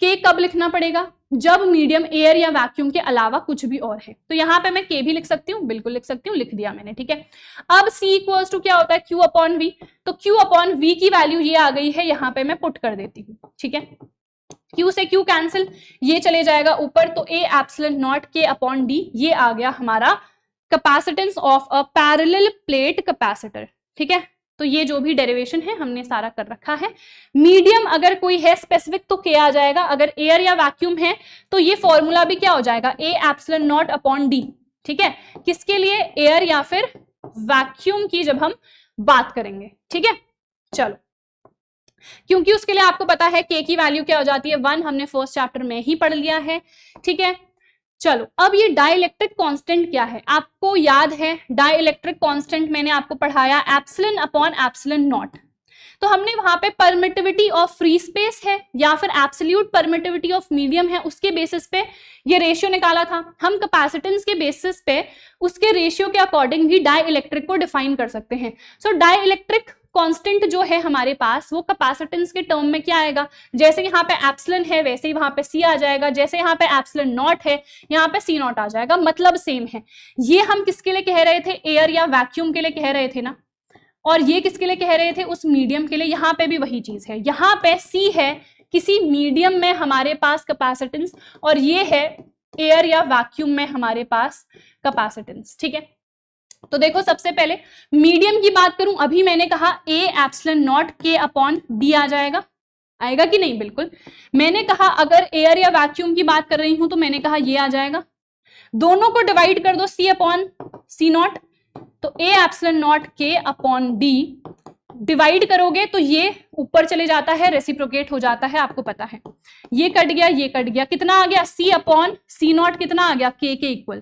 K कब लिखना पड़ेगा, जब मीडियम एयर या वैक्यूम के अलावा कुछ भी और है, तो यहाँ पे मैं K भी लिख सकती हूँ, बिल्कुल लिख सकती हूँ, लिख दिया मैंने। ठीक है, अब C इक्वल्स टू क्या होता है, Q अपॉन V, तो Q अपॉन V की वैल्यू ये आ गई है, यहाँ पे मैं पुट कर देती हूँ। ठीक है, Q से Q कैंसिल, ये चले जाएगा ऊपर, तो A epsilon not K upon D, ये आ गया हमारा capacitance of a parallel plate capacitor. ठीक है, तो ये जो भी डेरिवेशन है हमने सारा कर रखा है। मीडियम अगर कोई है स्पेसिफिक तो K आ जाएगा, अगर एयर या वैक्यूम है तो ये फॉर्मूला भी क्या हो जाएगा, A epsilon naught upon D। ठीक है, किसके लिए, एयर या फिर वैक्यूम की जब हम बात करेंगे। ठीक है, चलो, क्योंकि उसके लिए आपको पता है K की वैल्यू क्या हो जाती है 1, हमने फर्स्ट चैप्टर में ही पढ़ लिया है। ठीक है, चलो, अब ये डाइलेक्ट्रिक कांस्टेंट क्या है, आपको याद है डाइलेक्ट्रिक कांस्टेंट मैंने आपको पढ़ाया एप्सिलॉन अपॉन एप्सिलॉन नॉट। तो हमने वहां पे परमिटिविटी ऑफ फ्री स्पेस है या फिर एब्सोल्यूट परमिटिविटी ऑफ मीडियम है, उसके बेसिस पे ये रेशियो निकाला था। हम कैपेसिटेंस के बेसिस पे उसके रेशियो के अकॉर्डिंग भी डाइलेक्ट्रिक को डिफाइन कर सकते हैं। सो डाइलेक्ट्रिक कांस्टेंट जो है हमारे पास वो कैपेसिटेंस के टर्म में क्या आएगा, जैसे यहाँ पे एप्सिलॉन है वैसे ही वहां पे C आ जाएगा, जैसे यहाँ पे एप्सिलॉन नॉट है यहाँ पे C नॉट आ जाएगा, मतलब सेम है। ये हम किसके लिए कह रहे थे, एयर या वैक्यूम के लिए कह रहे थे ना, और ये किसके लिए कह रहे थे, उस मीडियम के लिए। यहाँ पे भी वही चीज है, यहाँ पे C है किसी मीडियम में हमारे पास कैपेसिटेंस, और ये है एयर या वैक्यूम में हमारे पास कैपेसिटेंस। ठीक है, तो देखो सबसे पहले मीडियम की बात करूं, अभी मैंने कहा A epsilon not K upon D आ जाएगा, आएगा कि नहीं? बिल्कुल। मैंने कहा अगर एयर या वैक्यूम की बात कर रही हूं तो मैंने कहा ये आ जाएगा, दोनों को डिवाइड कर दो C अपॉन C नॉट, तो A epsilon not K upon D, divide करोगे तो ये ऊपर चले जाता है, रेसिप्रोकेट हो जाता है, आपको पता है। ये कट गया, ये कट गया, कितना आ गया? C अपॉन C नॉट कितना आ गया? K के इक्वल।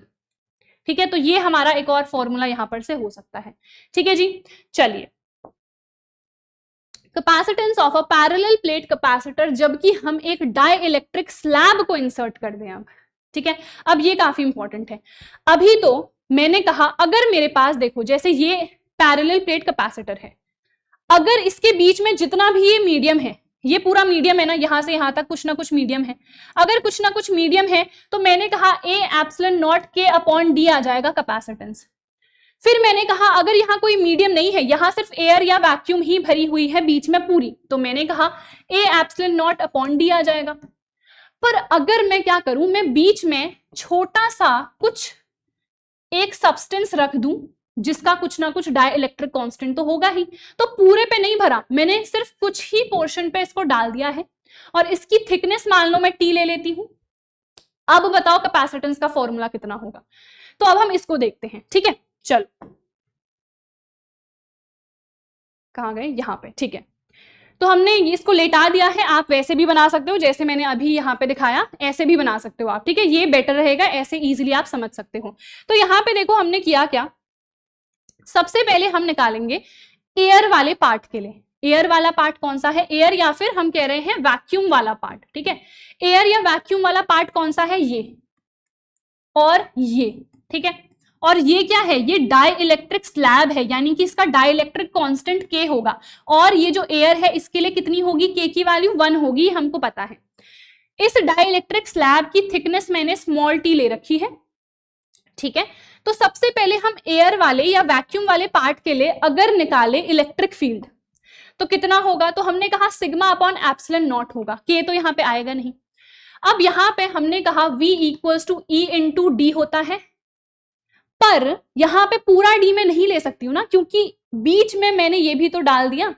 ठीक है, तो ये हमारा एक और फॉर्मूला यहां पर से हो सकता है। ठीक है जी, चलिए। Capacitance of a parallel plate capacitor, जबकि हम एक डाई इलेक्ट्रिक स्लैब को इंसर्ट कर दें अब। ठीक है, अब ये काफी इंपॉर्टेंट है। अभी तो मैंने कहा अगर मेरे पास देखो जैसे ये पैरेलल प्लेट कैपेसिटर है, अगर इसके बीच में जितना भी ये मीडियम है, ये पूरा मीडियम है ना, यहां से यहां तक कुछ ना कुछ मीडियम है, अगर कुछ ना कुछ मीडियम है तो मैंने कहा A epsilon not K upon D आ जाएगा कैपेसिटेंस। फिर मैंने कहा अगर यहाँ कोई मीडियम नहीं है, यहां सिर्फ एयर या वैक्यूम ही भरी हुई है बीच में पूरी, तो मैंने कहा A epsilon naught upon D आ जाएगा। पर अगर मैं क्या करूं, मैं बीच में छोटा सा कुछ एक सब्सटेंस रख दूं जिसका कुछ ना कुछ डाई इलेक्ट्रिक कांस्टेंट तो होगा ही, तो पूरे पे नहीं भरा, मैंने सिर्फ कुछ ही पोर्शन पे इसको डाल दिया है, और इसकी थिकनेस मान लो मैं T ले लेती हूं। अब बताओ कैपेसिटेंस का फॉर्मूला कितना होगा? तो अब हम इसको देखते हैं। ठीक है, चलो कहां गए? यहां पे। ठीक है, तो हमने इसको लेटा दिया है, आप वैसे भी बना सकते हो जैसे मैंने अभी यहाँ पे दिखाया, ऐसे भी बना सकते हो आप। ठीक है, ये बेटर रहेगा, ऐसे इजीली आप समझ सकते हो। तो यहाँ पे देखो हमने किया क्या, सबसे पहले हम निकालेंगे एयर वाले पार्ट के लिए। एयर वाला पार्ट कौन सा है? एयर या फिर हम कह रहे हैं वैक्यूम वाला पार्ट। ठीक है, एयर या वैक्यूम वाला पार्ट कौन सा है? ये और ये। ठीक है, और ये क्या है? ये डाई इलेक्ट्रिक स्लैब है, यानी कि इसका डाई इलेक्ट्रिक कॉन्स्टेंट K होगा, और ये जो एयर है इसके लिए कितनी होगी? K की वैल्यू 1 होगी, हमको पता है। इस डाई इलेक्ट्रिक स्लैब की थिकनेस मैंने स्मॉल t ले रखी है। ठीक है, तो सबसे पहले हम एयर वाले या वैक्यूम वाले पार्ट के लिए अगर निकाले इलेक्ट्रिक फील्ड तो कितना होगा? तो हमने कहा सिग्मा अपॉन एप्सिलॉन नॉट होगा, K तो यहाँ पे आएगा नहीं। अब यहाँ पे हमने कहा V equals to E into D होता है, पर यहां पे पूरा D में नहीं ले सकती हूं ना, क्योंकि बीच में मैंने ये भी तो डाल दिया,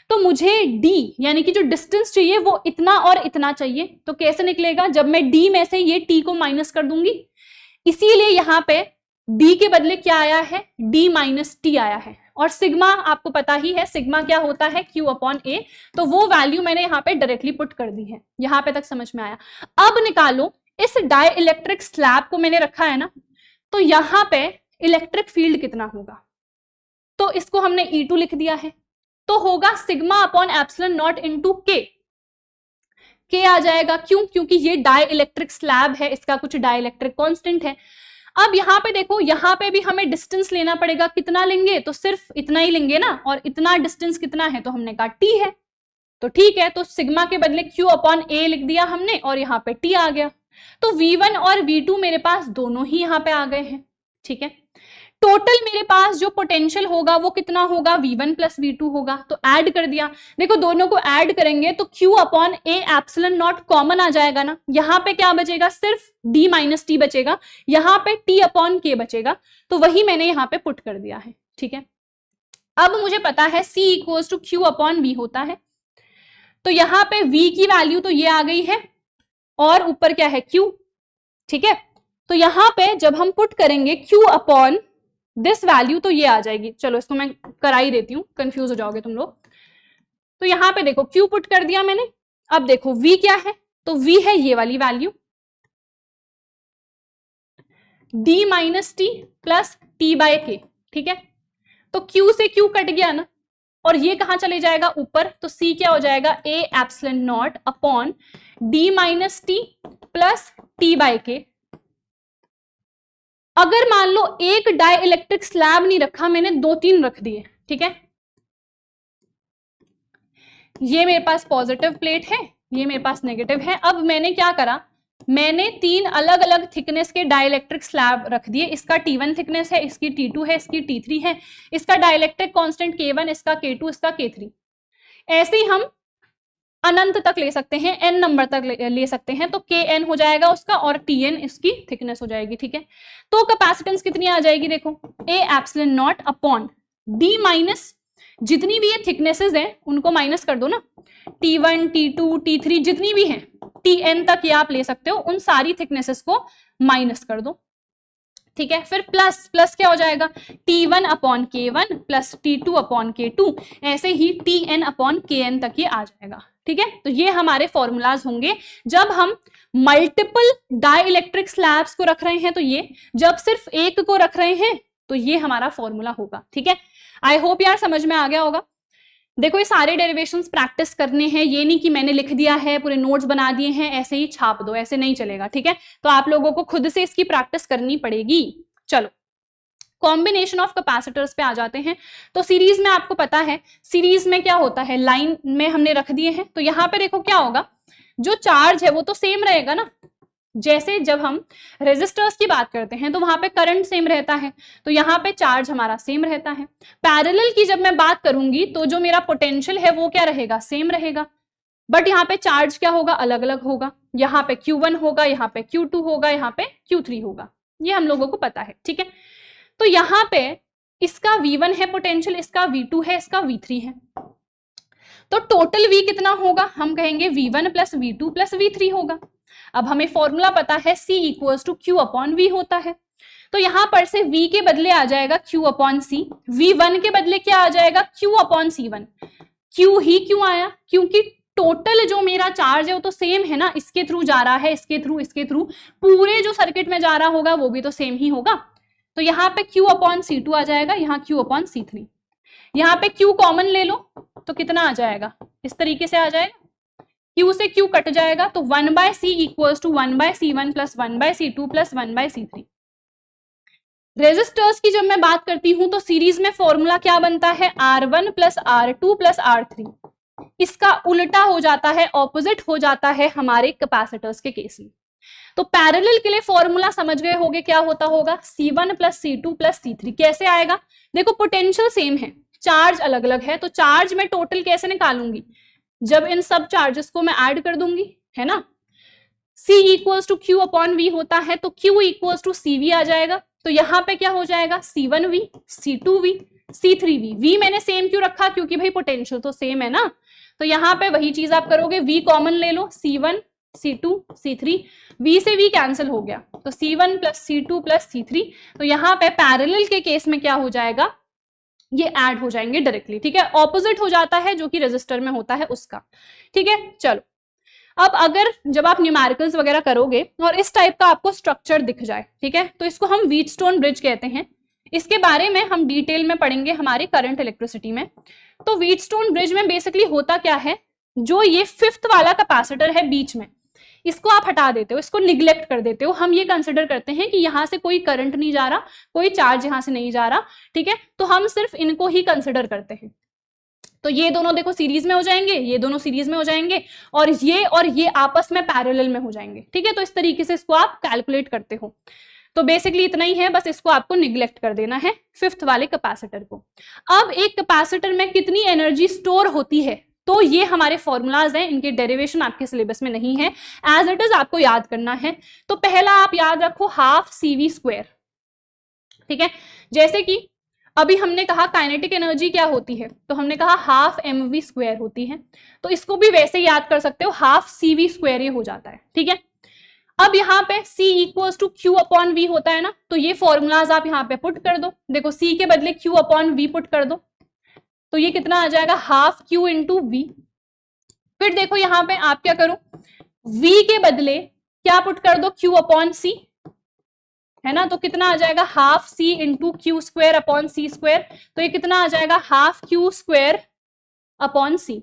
तो मुझे D यानी कि जो डिस्टेंस चाहिए वो इतना और इतना चाहिए। तो कैसे निकलेगा? जब मैं D में से ये T को माइनस कर दूंगी, इसीलिए यहां पे D के बदले क्या आया है? D माइनस T आया है। और सिग्मा आपको पता ही है, सिग्मा क्या होता है? Q upon A। तो वो वैल्यू मैंने यहाँ पे डायरेक्टली पुट कर दी है। यहां पे तक समझ में आया? अब निकालो, इस डाई इलेक्ट्रिक स्लैब को मैंने रखा है ना, तो यहां पे इलेक्ट्रिक फील्ड कितना होगा? तो इसको हमने E2 लिख दिया है, तो होगा sigma upon epsilon not into K आ जाएगा। क्यों? क्योंकि ये डाई इलेक्ट्रिक स्लैब है, इसका कुछ डाई इलेक्ट्रिक कांस्टेंट है। अब यहां पे देखो, यहां पे भी हमें डिस्टेंस लेना पड़ेगा, कितना लेंगे? तो सिर्फ इतना ही लेंगे ना, और इतना डिस्टेंस कितना है? तो हमने कहा T है, तो ठीक है, तो सिग्मा के बदले Q अपॉन A लिख दिया हमने, और यहाँ पे T आ गया। तो V1 और V2 मेरे पास दोनों ही यहाँ पे आ गए हैं। ठीक है, टोटल मेरे पास जो पोटेंशियल होगा वो कितना होगा? V1 प्लस V2 होगा। तो ऐड कर दिया, देखो दोनों को ऐड करेंगे तो Q upon A epsilon naught common आ जाएगा ना, यहाँ पे क्या बचेगा? सिर्फ D माइनस T बचेगा, यहाँ पे T अपॉन K बचेगा, तो वही मैंने यहाँ पे पुट कर दिया है। ठीक है, अब मुझे पता है C equals to Q upon V होता है, तो यहाँ पे V की वैल्यू तो ये आ गई है, और ऊपर क्या है? Q। ठीक है, तो यहां पे जब हम पुट करेंगे Q अपॉन दिस वैल्यू तो ये आ जाएगी। चलो इसको मैं करा ही देती हूं, कंफ्यूज हो जाओगे तुम लोग। तो यहां पे देखो Q पुट कर दिया मैंने, अब देखो V क्या है? तो V है ये वाली value, D minus T plus T by K। ठीक है, तो Q से Q कट गया ना, और ये कहां चले जाएगा? ऊपर। तो C क्या हो जाएगा? A epsilon naught upon D minus T plus T by K। अगर मान लो एक डाई इलेक्ट्रिक स्लैब नहीं रखा मैंने, 2-3 रख दिए। ठीक है, ये मेरे पास पॉजिटिव प्लेट है, ये मेरे पास नेगेटिव है। अब मैंने क्या करा? मैंने 3 अलग अलग थिकनेस के डाइलेक्ट्रिक स्लैब रख दिए। इसका T1 थिकनेस है, इसकी T2 है, इसकी T3 है, इसका डाइलेक्ट्रिक कांस्टेंट K1, इसका K2, इसका K3। ऐसे ही हम अनंत तक ले सकते हैं, n नंबर तक ले सकते हैं, तो Kn हो जाएगा उसका, और Tn इसकी थिकनेस हो जाएगी। ठीक है, तो कैपेसिटेंस कितनी आ जाएगी? देखो A epsilon naught upon D minus जितनी भी ये थिकनेसेस हैं उनको माइनस कर दो ना, T1, T2, T3 जितनी भी हैं, Tn तक ये आप ले सकते हो, उन सारी थिकनेसेस को माइनस कर दो, ठीक है। फिर प्लस प्लस क्या हो जाएगा, T1 upon K1 plus T2 upon K2, ऐसे ही Tn अपॉन Kn तक ये आ जाएगा, ठीक है। तो ये हमारे फॉर्मूलाज होंगे जब हम मल्टीपल डाई इलेक्ट्रिक स्लैब्स को रख रहे हैं, तो ये जब सिर्फ एक को रख रहे हैं तो ये हमारा फॉर्मूला होगा, ठीक है। आई होप यार समझ में आ गया होगा। देखो ये सारे डेरिवेशंस प्रैक्टिस करने हैं, ये नहीं कि मैंने लिख दिया है, पूरे नोट्स बना दिए हैं, ऐसे ही छाप दो, ऐसे नहीं चलेगा, ठीक है। तो आप लोगों को खुद से इसकी प्रैक्टिस करनी पड़ेगी। चलो कॉम्बिनेशन ऑफ कैपेसिटर्स पे आ जाते हैं। तो सीरीज में आपको पता है, सीरीज में क्या होता है, लाइन में हमने रख दिए हैं, तो यहाँ पे देखो क्या होगा, जो चार्ज है वो तो सेम रहेगा ना। जैसे जब हम रेजिस्टर्स की बात करते हैं तो वहां पे करंट सेम रहता है, तो यहाँ पे चार्ज हमारा सेम रहता है। पैरेलल की जब मैं बात करूंगी तो जो मेरा पोटेंशियल है वो क्या रहेगा, सेम रहेगा, बट यहाँ पे चार्ज क्या होगा, अलग अलग होगा। यहाँ पे Q1 होगा, यहाँ पे Q2 होगा, यहाँ पे Q3 होगा, ये हम लोगों को पता है, ठीक है। तो यहाँ पे इसका V1 है पोटेंशियल, इसका V2 है, इसका V3 है, तो टोटल V कितना होगा, हम कहेंगे V1 plus V2 plus V3 होगा। अब हमें फॉर्मूला पता है C equals to Q upon V होता है, तो यहां पर से V के बदले आ जाएगा Q अपॉन C, V1 के बदले क्या आ जाएगा, Q अपॉन C1। Q ही क्यों आया, क्योंकि टोटल जो मेरा चार्ज है वो तो सेम है ना, इसके थ्रू जा रहा है, इसके थ्रू, पूरे जो सर्किट में जा रहा होगा वो भी तो सेम ही होगा। तो यहाँ पे Q अपॉन C2 आ जाएगा, यहाँ Q अपॉन C3, यहाँ पे Q कॉमन ले लो तो कितना आ जाएगा, इस तरीके से आ जाएगा, Q से Q कट जाएगा, तो 1/C equals to 1/C1 plus 1/C2 plus 1/C3। Resistors की जब मैं बात करती हूं तो सीरीज में फॉर्मूला क्या बनता है, R1 plus R2 plus R3। इसका उल्टा हो जाता है, ऑपोजिट हो जाता है हमारे कैपेसिटर्स के केस में। तो पैरेलल के लिए फॉर्मूला समझ गए होगे क्या होता होगा, C1 plus C2 plus C3। कैसे आएगा, देखो पोटेंशियल सेम है, चार्ज अलग अलग है, तो चार्ज में टोटल कैसे निकालूंगी, जब इन सब चार्जेस को मैं ऐड कर दूंगी, है ना। C equals to Q upon V होता है, तो Q इक्वल्स टू CV आ जाएगा, तो यहाँ पे क्या हो जाएगा, C1V, C2V, C3V। V मैंने सेम क्यों रखा, क्योंकि भाई पोटेंशियल तो सेम है ना, तो यहाँ पे वही चीज आप करोगे, V कॉमन ले लो, C1 C2 C3, V से V कैंसिल हो गया, तो C1 plus C2 plus C3। तो यहाँ पे पैरेलल के केस में क्या हो जाएगा, ये ऐड हो जाएंगे डायरेक्टली, ठीक है। ऑपोजिट हो जाता है जो कि रेजिस्टर में होता है उसका, ठीक है। चलो अब अगर जब आप न्यूमेरिकल्स वगैरह करोगे और इस टाइप का आपको स्ट्रक्चर दिख जाए, ठीक है, तो इसको हम व्हीटस्टोन ब्रिज कहते हैं। इसके बारे में हम डिटेल में पढ़ेंगे हमारे करंट इलेक्ट्रिसिटी में। तो व्हीटस्टोन ब्रिज में बेसिकली होता क्या है, जो ये 5th वाला कैपेसिटर है बीच में, इसको आप हटा देते हो, इसको निग्लेक्ट कर देते हो। हम ये कंसिडर करते हैं कि यहां से कोई करंट नहीं जा रहा, कोई चार्ज यहां से नहीं जा रहा, ठीक है, तो हम सिर्फ इनको ही कंसिडर करते हैं। तो ये दोनों देखो सीरीज में हो जाएंगे, ये दोनों सीरीज में हो जाएंगे, और ये आपस में पैरेलल में हो जाएंगे, ठीक है। तो इस तरीके से इसको आप कैलकुलेट करते हो। तो बेसिकली इतना ही है, बस इसको आपको निग्लेक्ट कर देना है 5th वाले कैपेसिटर को। अब एक कैपेसिटर में कितनी एनर्जी स्टोर होती है, तो ये हमारे फॉर्मूलाज हैं, इनके डेरिवेशन आपके सिलेबस में नहीं है, एज इट इज आपको याद करना है। तो पहला आप याद रखो हाफ CV², ठीक है। जैसे कि अभी हमने कहा काइनेटिक एनर्जी क्या होती है, तो हमने कहा हाफ mv² होती है, तो इसको भी वैसे ही याद कर सकते हो, हाफ CV² ये हो जाता है, ठीक है। अब यहाँ पे C equals to Q upon V होता है ना, तो ये फॉर्मूलाज आप यहाँ पे पुट कर दो। देखो C के बदले Q अपॉन V पुट कर दो, तो ये कितना आ जाएगा, हाफ Q इंटू V। फिर देखो यहाँ पे आप क्या करो, V के बदले क्या पुट कर दो, Q अपॉन C, है ना, तो कितना आ जाएगा, half C into Q² upon C²। तो ये कितना आ जाएगा, हाफ Q² अपॉन C,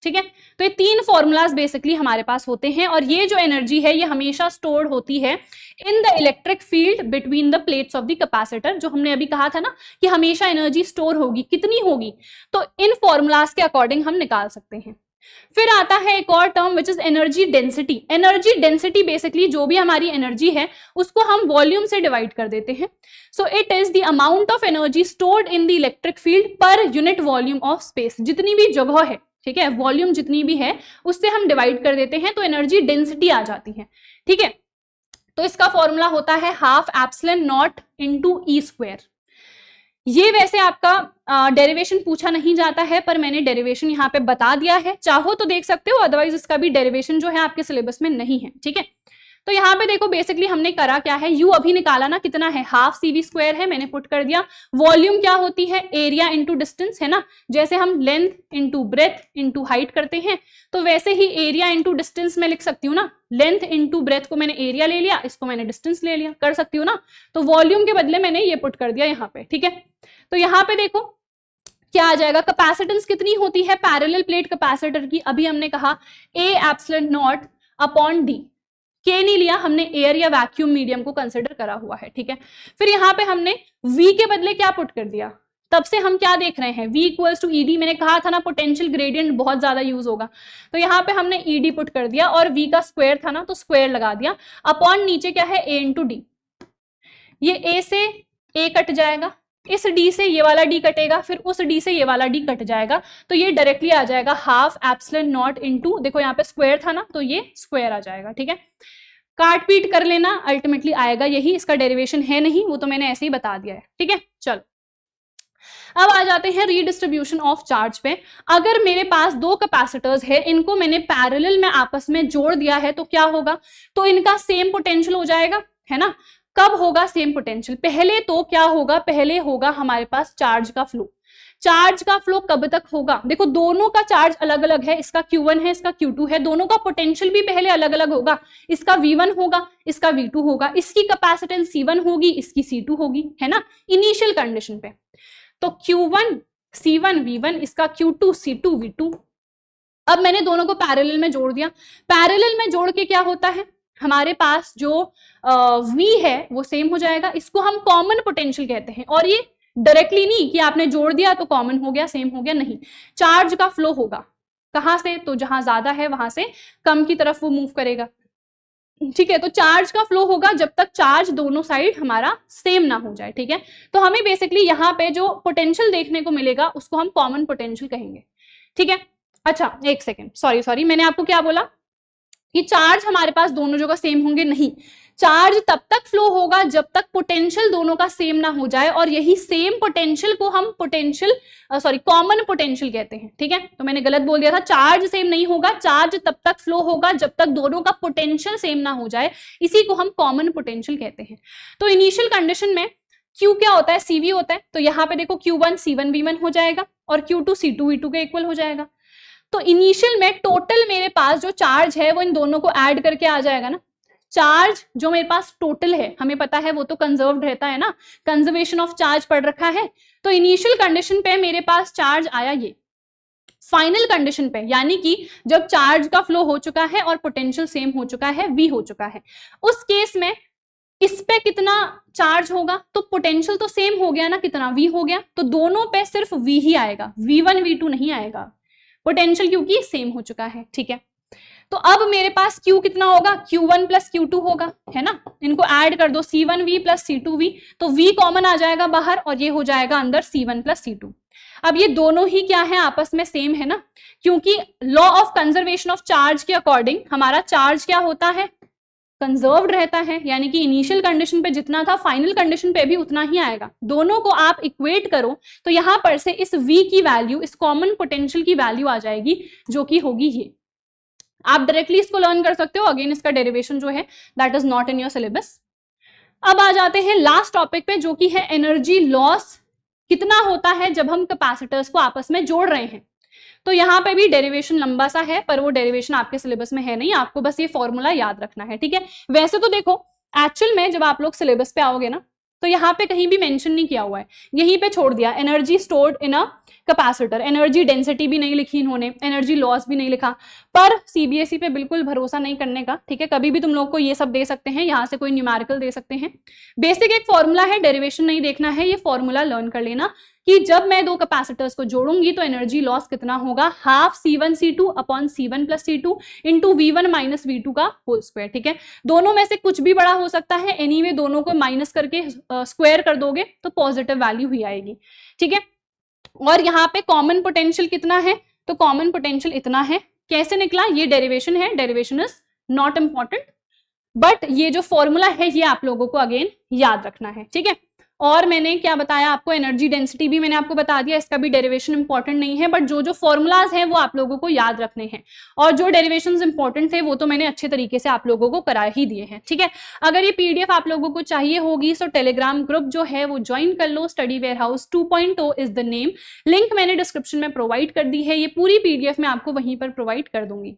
ठीक है। तो ये 3 फॉर्मूलाज बेसिकली हमारे पास होते हैं, और ये जो एनर्जी है ये हमेशा स्टोर्ड होती है in the electric field between the plates of the capacitor. जो हमने अभी कहा था ना कि हमेशा एनर्जी स्टोर होगी, कितनी होगी, तो इन फॉर्मूलाज के अकॉर्डिंग हम निकाल सकते हैं। फिर आता है एक और term which is energy density. Energy density basically जो भी हमारी एनर्जी है उसको हम वॉल्यूम से डिवाइड कर देते हैं। So it is the amount of energy stored in the electric field per unit volume of space. जितनी भी जगह है, ठीक है, वॉल्यूम जितनी भी है उससे हम डिवाइड कर देते हैं, तो एनर्जी डेंसिटी आ जाती है, ठीक है। तो इसका फॉर्मूला होता है half epsilon not into E²। ये वैसे आपका डेरिवेशन पूछा नहीं जाता है, पर मैंने डेरिवेशन यहाँ पे बता दिया है, चाहो तो देख सकते हो, अदरवाइज इसका भी डेरिवेशन जो है आपके सिलेबस में नहीं है, ठीक है। तो यहाँ पे देखो बेसिकली हमने करा क्या है, यू अभी निकाला ना, कितना है, हाफ CV स्क्वायर है, मैंने पुट कर दिया। वॉल्यूम क्या होती है, एरिया इंटू डिस्टेंस, है ना, जैसे हम length into breadth into height करते हैं, तो वैसे ही एरिया इंटू डिस्टेंस में लिख सकती हूँ ना, लेंथ इंटू ब्रेथ को मैंने एरिया ले लिया, इसको मैंने डिस्टेंस ले लिया, कर सकती हूँ ना। तो वॉल्यूम के बदले मैंने ये पुट कर दिया यहाँ पे, ठीक है। तो यहाँ पे देखो क्या आ जाएगा, कैपेसिटेंस कितनी होती है पैरेलल प्लेट कैपेसिटर की, अभी हमने कहा A epsilon naught upon D, के नहीं लिया हमने, एयर या वैक्यूम मीडियम को कंसिडर करा हुआ है, ठीक है। फिर यहाँ पे हमने V के बदले क्या पुट कर दिया, तब से हम क्या देख रहे हैं, V इक्वल्स टू ED, मैंने कहा था ना पोटेंशियल ग्रेडियंट बहुत ज्यादा यूज होगा, तो यहाँ पे हमने ED पुट कर दिया, और V का स्क्वायर था ना तो स्क्वायर लगा दिया, अपॉन नीचे क्या है A इंटू D, ये A से A कट जाएगा, इस D से ये वाला D कटेगा, फिर उस D से ये वाला D कट जाएगा, तो ये डायरेक्टली आ जाएगा हाफ एप्सिलॉन नॉट इनटू, देखो यहाँ पे स्क्वायर था ना तो ये स्क्वायर आ जाएगा, ठीक है। काट पीट कर लेना, अल्टीमेटली आएगा यही, इसका डेरिवेशन है नहीं, वो तो मैंने ऐसे ही बता दिया है, ठीक है। चलो अब आ जाते हैं रीडिस्ट्रीब्यूशन ऑफ चार्ज पे। अगर मेरे पास दो कैपेसिटर्स है, इनको मैंने पैरेलल में आपस में जोड़ दिया है, तो क्या होगा, तो इनका सेम पोटेंशियल हो जाएगा, है ना। कब होगा सेम पोटेंशियल, पहले तो क्या होगा, पहले होगा हमारे पास चार्ज का फ्लो। चार्ज का फ्लो कब तक होगा, देखो दोनों का चार्ज अलग अलग है, इसका Q1 है, इसका Q2 है, दोनों का पोटेंशियल भी पहले अलग अलग होगा, इसका V1 होगा, इसका V2 होगा, इसकी कैपेसिटेंस C1 होगी, इसकी C2 होगी, है ना, इनिशियल कंडीशन पे। तो Q1 C1 V1, इसका Q2 C2 V2। अब मैंने दोनों को पैरेलल में जोड़ दिया, पैरेलल में जोड़ के क्या होता है, हमारे पास जो V है वो सेम हो जाएगा, इसको हम कॉमन पोटेंशियल कहते हैं। और ये डायरेक्टली नहीं कि आपने जोड़ दिया तो कॉमन हो गया, सेम हो गया, नहीं, चार्ज का फ्लो होगा कहां से, तो जहां ज्यादा है वहां से कम की तरफ वो मूव करेगा, ठीक है। तो चार्ज का फ्लो होगा जब तक चार्ज दोनों साइड हमारा सेम ना हो जाए, ठीक है। तो हमें बेसिकली यहाँ पे जो पोटेंशियल देखने को मिलेगा उसको हम कॉमन पोटेंशियल कहेंगे, ठीक है। अच्छा एक सेकेंड, सॉरी मैंने आपको क्या बोला कि चार्ज हमारे पास दोनों जगह सेम होंगे, नहीं, चार्ज तब तक फ्लो होगा जब तक पोटेंशियल दोनों का सेम ना हो जाए, और यही सेम पोटेंशियल को हम कॉमन पोटेंशियल कहते हैं, ठीक है। तो मैंने गलत बोल दिया था, चार्ज सेम नहीं होगा, चार्ज तब तक फ्लो होगा जब तक दोनों का पोटेंशियल सेम ना हो जाए, इसी को हम कॉमन पोटेंशियल कहते हैं। तो इनिशियल कंडीशन में Q क्या होता है, CV होता है, तो यहाँ पे देखो Q1 C1 V1 हो जाएगा, और Q2 C2 V2 के इक्वल हो जाएगा। तो इनिशियल में टोटल मेरे पास जो चार्ज है वो इन दोनों को ऐड करके आ जाएगा ना, चार्ज जो मेरे पास टोटल है, हमें पता है वो तो कंजर्व्ड रहता है ना, कंजर्वेशन ऑफ चार्ज पढ़ रखा है। तो इनिशियल कंडीशन पे मेरे पास चार्ज आया ये, फाइनल कंडीशन पे यानी कि जब चार्ज का फ्लो हो चुका है और पोटेंशियल सेम हो चुका है, V हो चुका है, उस केस में इस पे कितना चार्ज होगा, तो पोटेंशियल तो सेम हो गया ना, कितना V हो गया, तो दोनों पे सिर्फ V ही आएगा, V1 V2 नहीं आएगा, पोटेंशियल क्योंकि सेम हो चुका है, ठीक है। तो अब मेरे पास Q कितना होगा, Q1 प्लस Q2 होगा, है ना, इनको ऐड कर दो, C1V प्लस C2V, तो V कॉमन आ जाएगा बाहर और ये हो जाएगा अंदर C1 प्लस C2। अब ये दोनों ही क्या है, आपस में सेम है ना, क्योंकि law of conservation of charge के अकॉर्डिंग हमारा चार्ज क्या होता है, कंजर्व्ड रहता है, यानी कि इनिशियल कंडीशन पे जितना था फाइनल कंडीशन पे भी उतना ही आएगा। दोनों को आप इक्वेट करो तो यहां पर से इस V की वैल्यू, इस कॉमन पोटेंशियल की वैल्यू आ जाएगी, जो कि होगी ये। आप डायरेक्टली इसको लर्न कर सकते हो, अगेन इसका डेरिवेशन जो है that is not in your syllabus. अब आ जाते हैं लास्ट टॉपिक पे, जो कि है एनर्जी लॉस कितना होता है जब हम कैपेसिटर्स को आपस में जोड़ रहे हैं। तो यहाँ पे भी डेरिवेशन लंबा सा है, पर वो डेरिवेशन आपके सिलेबस में है नहीं, आपको बस ये फॉर्मूला याद रखना है, ठीक है। वैसे तो देखो एक्चुअल में जब आप लोग सिलेबस पे आओगे ना, तो यहाँ पे कहीं भी मेंशन नहीं किया हुआ है, यहीं पे छोड़ दिया energy stored in a capacitor, energy density भी नहीं लिखी इन्होंने, एनर्जी लॉस भी नहीं लिखा। पर CBSE पे बिल्कुल भरोसा नहीं करने का, ठीक है, कभी भी तुम लोग को ये सब दे सकते हैं, यहाँ से कोई न्यूमेरिकल दे सकते हैं। बेसिक एक फॉर्मूला है, डेरिवेशन नहीं देखना है, ये फॉर्मूला लर्न कर लेना कि जब मैं दो कैपेसिटर्स को जोड़ूंगी तो एनर्जी लॉस कितना होगा, half C1 C2 upon C1 plus C2 into V1 minus V2 का होल स्क्वायर, ठीक है। दोनों में से कुछ भी बड़ा हो सकता है, एनीवे दोनों को माइनस करके स्क्वायर कर दोगे तो पॉजिटिव वैल्यू ही आएगी, ठीक है। और यहाँ पे कॉमन पोटेंशियल कितना है, तो कॉमन पोटेंशियल इतना है। कैसे निकला, ये डेरिवेशन है, derivation is not important, but ये जो फॉर्मूला है ये आप लोगों को अगेन याद रखना है, ठीक है। और मैंने क्या बताया आपको, एनर्जी डेंसिटी भी मैंने आपको बता दिया, इसका भी डेरिवेशन इंपॉर्टेंट नहीं है, बट जो जो फॉर्मूलाज हैं वो आप लोगों को याद रखने हैं, और जो डेरिवेशंस इंपॉर्टेंट थे वो तो मैंने अच्छे तरीके से आप लोगों को करा ही दिए हैं, ठीक है। अगर ये पीडीएफ आप लोगों को चाहिए होगी तो टेलीग्राम ग्रुप जो है वो ज्वाइन कर लो, study warehouse 2.0 is the name, link मैंने डिस्क्रिप्शन में प्रोवाइड कर दी है, ये पूरी पीडीएफ मैं आपको वहीं पर प्रोवाइड कर दूंगी।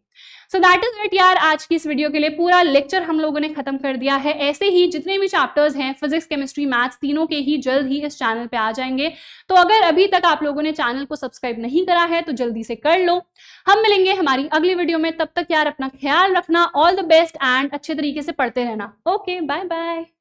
सो दैट इज इट यार, आज की इस वीडियो के लिए पूरा लेक्चर हम लोगों ने खत्म कर दिया है। ऐसे ही जितने भी चैप्टर्स हैं फिजिक्स केमिस्ट्री मैथ्स तीनों के ही जल्द ही इस चैनल पे आ जाएंगे, तो अगर अभी तक आप लोगों ने चैनल को सब्सक्राइब नहीं करा है तो जल्दी से कर लो। हम मिलेंगे हमारी अगली वीडियो में, तब तक यार अपना ख्याल रखना, ऑल द बेस्ट एंड अच्छे तरीके से पढ़ते रहना। Okay, bye bye.